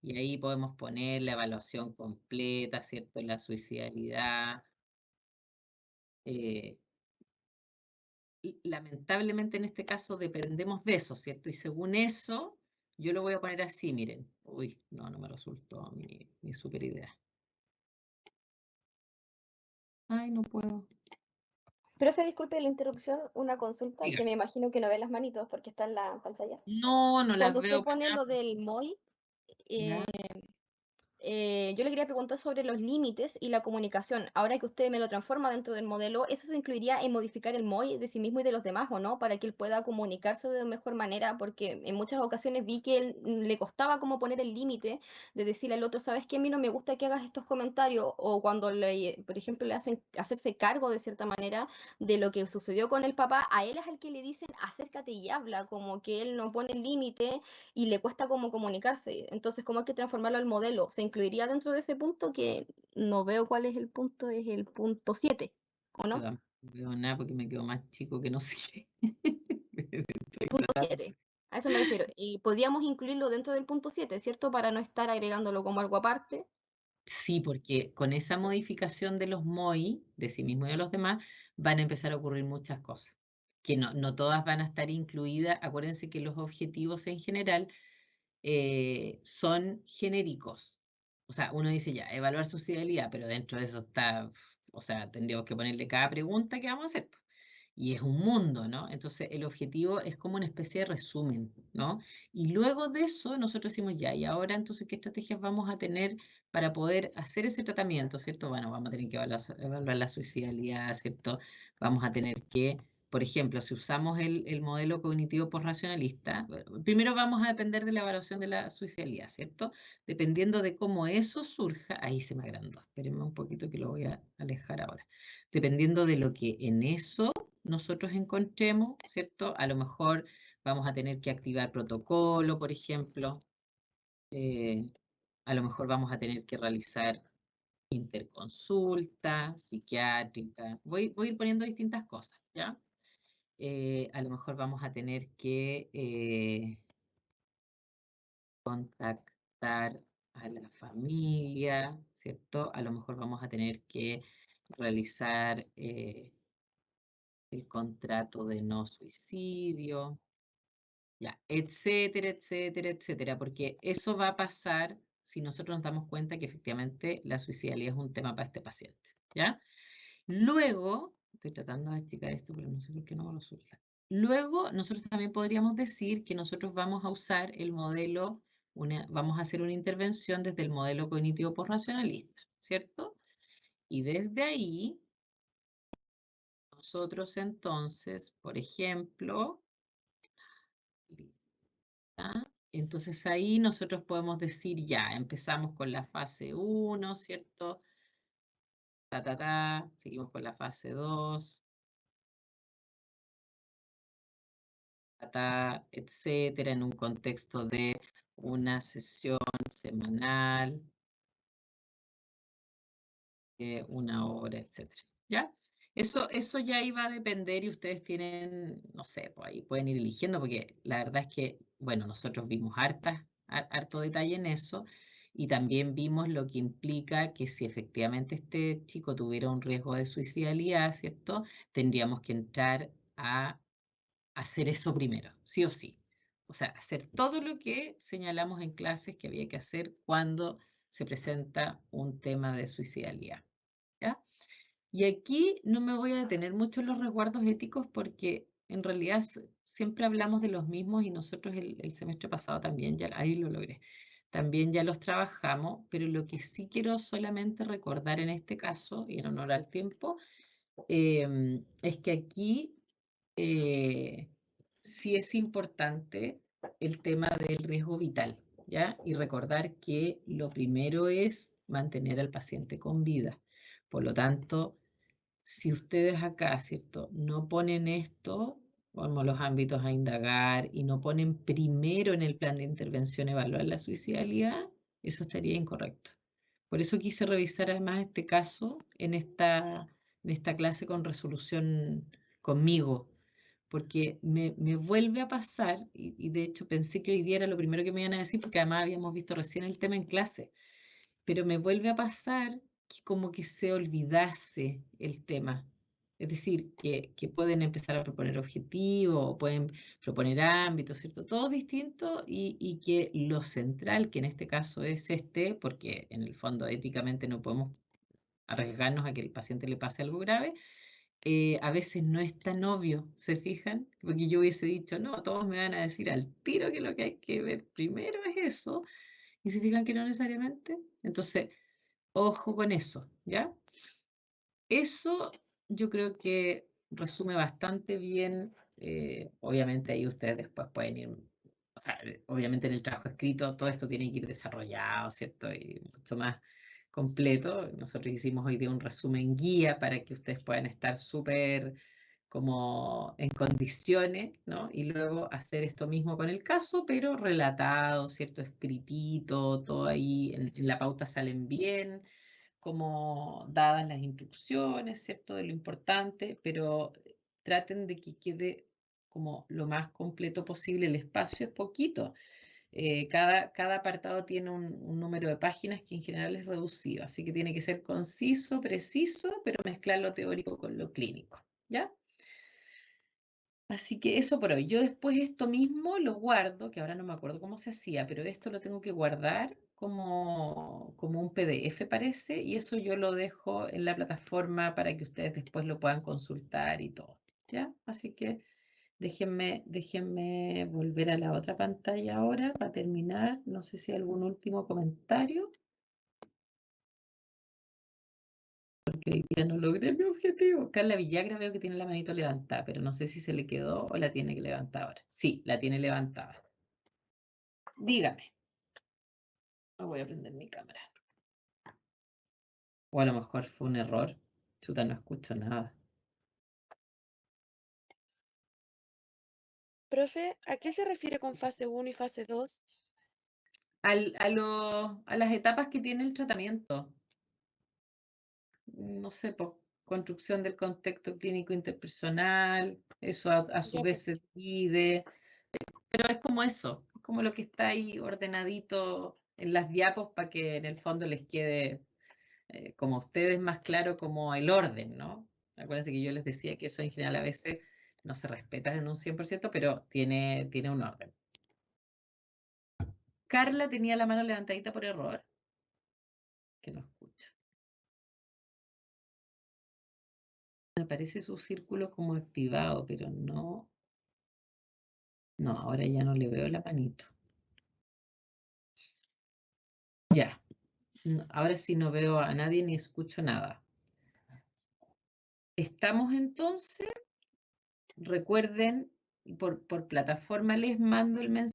Speaker 2: Y ahí podemos poner la evaluación completa, ¿cierto? La suicidalidad. eh, y lamentablemente en este caso dependemos de eso, ¿cierto? Y según eso, yo lo voy a poner así, miren. Uy, no me resultó mi super idea. Ay, no puedo.
Speaker 10: Profe, disculpe la interrupción, una consulta
Speaker 2: Diga.
Speaker 10: que me imagino que no ve las manitos porque está en la pantalla.
Speaker 2: No las
Speaker 10: Cuando usted
Speaker 2: veo para
Speaker 10: pone
Speaker 2: nada.
Speaker 10: lo del MOI,
Speaker 2: ¿Ya?
Speaker 10: yo le quería preguntar sobre los límites y la comunicación. Ahora que usted me lo transforma dentro del modelo, ¿eso se incluiría en modificar el MOI de sí mismo y de los demás o no? Para que él pueda comunicarse de mejor manera, porque en muchas ocasiones vi que él le costaba como poner el límite de decirle al otro, ¿sabes qué? A mí no me gusta que hagas estos comentarios, o cuando, por ejemplo, le hacen hacerse cargo de cierta manera de lo que sucedió con el papá, a él es al que le dicen, acércate y habla, como que él no pone el límite y le cuesta como comunicarse. Entonces, ¿cómo hay que transformarlo al modelo? ¿Se incluiría dentro de ese punto que no veo cuál es el punto? Es el punto 7, ¿o
Speaker 2: Yo
Speaker 10: no?
Speaker 2: tampoco veo nada porque me quedo más chico que no sé. Estoy
Speaker 10: Punto
Speaker 2: tratando.
Speaker 10: 7. A eso me refiero. Y podríamos incluirlo dentro del punto 7, ¿cierto? Para no estar agregándolo como algo aparte.
Speaker 2: Sí, porque con esa modificación de los MOI, de sí mismo y de los demás, van a empezar a ocurrir muchas cosas, que no todas van a estar incluidas. Acuérdense que los objetivos en general son genéricos. O sea, uno dice ya, evaluar su fidelidad, pero dentro de eso está, o sea, tendríamos que ponerle cada pregunta que vamos a hacer. Y es un mundo, ¿no? Entonces, el objetivo es como una especie de resumen, ¿no? Y luego de eso, nosotros decimos ya, y ahora entonces, ¿qué estrategias vamos a tener para poder hacer ese tratamiento, ¿cierto? Bueno, vamos a tener que evaluar la suicidalidad, ¿cierto? Vamos a tener que, por ejemplo, si usamos el modelo cognitivo posracionalista, primero vamos a depender de la evaluación de la suicidalidad, ¿cierto? Dependiendo de cómo eso surja, ahí se me agrandó, espérenme un poquito que lo voy a alejar ahora. Dependiendo de lo que en eso nosotros encontremos, ¿cierto? A lo mejor vamos a tener que activar protocolo, por ejemplo. A lo mejor vamos a tener que realizar interconsulta psiquiátrica. Voy a ir poniendo distintas cosas, ¿ya? A lo mejor vamos a tener que contactar a la familia, ¿cierto? A lo mejor vamos a tener que realizar el contrato de no suicidio, ya, etcétera, etcétera, etcétera, porque eso va a pasar si nosotros nos damos cuenta que efectivamente la suicidalidad es un tema para este paciente, ¿ya? Luego, estoy tratando de explicar esto, pero no sé por qué no me resulta. Luego, nosotros también podríamos decir que nosotros vamos a usar el modelo, vamos a hacer una intervención desde el modelo cognitivo posracionalista, ¿cierto? Y desde ahí, nosotros entonces, por ejemplo, entonces ahí nosotros podemos decir ya, empezamos con la fase 1, ¿cierto? Seguimos con la fase 2. etcétera, en un contexto de una sesión semanal, de 1 hora, etcétera. ¿Ya? Eso ya iba a depender y ustedes tienen, no sé, pues ahí pueden ir eligiendo, porque la verdad es que, bueno, nosotros vimos harto detalle en eso y también vimos lo que implica que si efectivamente este chico tuviera un riesgo de suicidalidad, ¿cierto? Tendríamos que entrar a hacer eso primero, sí o sí. O sea, hacer todo lo que señalamos en clases que había que hacer cuando se presenta un tema de suicidalidad. ¿Ya? Y aquí no me voy a detener mucho en los resguardos éticos porque en realidad siempre hablamos de los mismos y nosotros el semestre pasado también, ya ahí lo logré, también ya los trabajamos, pero lo que sí quiero solamente recordar en este caso, y en honor al tiempo, es que aquí sí es importante el tema del riesgo vital, ¿ya? Y recordar que lo primero es mantener al paciente con vida. Por lo tanto, si ustedes acá, ¿cierto?, no ponen esto como los ámbitos a indagar y no ponen primero en el plan de intervención evaluar la suicidalidad, eso estaría incorrecto. Por eso quise revisar además este caso en esta clase con resolución conmigo, porque me vuelve a pasar, y de hecho pensé que hoy día era lo primero que me iban a decir, porque además habíamos visto recién el tema en clase, pero me vuelve a pasar que como que se olvidase el tema. Es decir, que pueden empezar a proponer objetivos, pueden proponer ámbitos, ¿cierto? Todo distinto y que lo central, que en este caso es porque en el fondo éticamente no podemos arriesgarnos a que el paciente le pase algo grave, a veces no es tan obvio, ¿se fijan? Porque yo hubiese dicho, no, todos me van a decir al tiro que lo que hay que ver primero es eso, y se fijan que no necesariamente. Entonces, ojo con eso, ¿ya? Eso yo creo que resume bastante bien, obviamente ahí ustedes después pueden ir, o sea, obviamente en el trabajo escrito todo esto tiene que ir desarrollado, ¿cierto? Y mucho más completo. Nosotros hicimos hoy día un resumen guía para que ustedes puedan estar súper como en condiciones, ¿no? Y luego hacer esto mismo con el caso, pero relatado, ¿cierto? Escritito, todo ahí en la pauta salen bien, como dadas las instrucciones, ¿cierto? De lo importante, pero traten de que quede como lo más completo posible. El espacio es poquito. Cada apartado tiene un número de páginas que en general es reducido, así que tiene que ser conciso, preciso, pero mezclar lo teórico con lo clínico, ¿ya? Así que eso por hoy. Yo después esto mismo lo guardo, que ahora no me acuerdo cómo se hacía, pero esto lo tengo que guardar como un PDF parece, y eso yo lo dejo en la plataforma para que ustedes después lo puedan consultar y todo, ¿ya? Así que déjenme volver a la otra pantalla ahora para terminar. No sé si hay algún último comentario, porque hoy día no logré mi objetivo. Carla Villagra veo que tiene la manito levantada, pero no sé si se le quedó o la tiene que levantar ahora. Sí, la tiene levantada. Dígame. No voy a prender mi cámara. O a lo mejor fue un error. Chuta, no escucho nada.
Speaker 5: Profe, ¿a qué se refiere con fase 1 y fase 2?
Speaker 2: A las etapas que tiene el tratamiento. No sé, pues, construcción del contexto clínico interpersonal, eso a su
Speaker 5: Ya,
Speaker 2: vez se divide, pero es como eso, es como lo que está ahí ordenadito en las diapos para que en el fondo les quede como a ustedes más claro como el orden, ¿no? Acuérdense que yo les decía que eso en general a veces no se respeta en un 100%, pero tiene un orden. Carla tenía la mano levantadita por error, que no escucho. Me parece su círculo como activado, pero no. No, ahora ya no le veo la manito. Ya. Ahora sí no veo a nadie ni escucho nada. Estamos entonces, recuerden, por plataforma les mando el mensaje.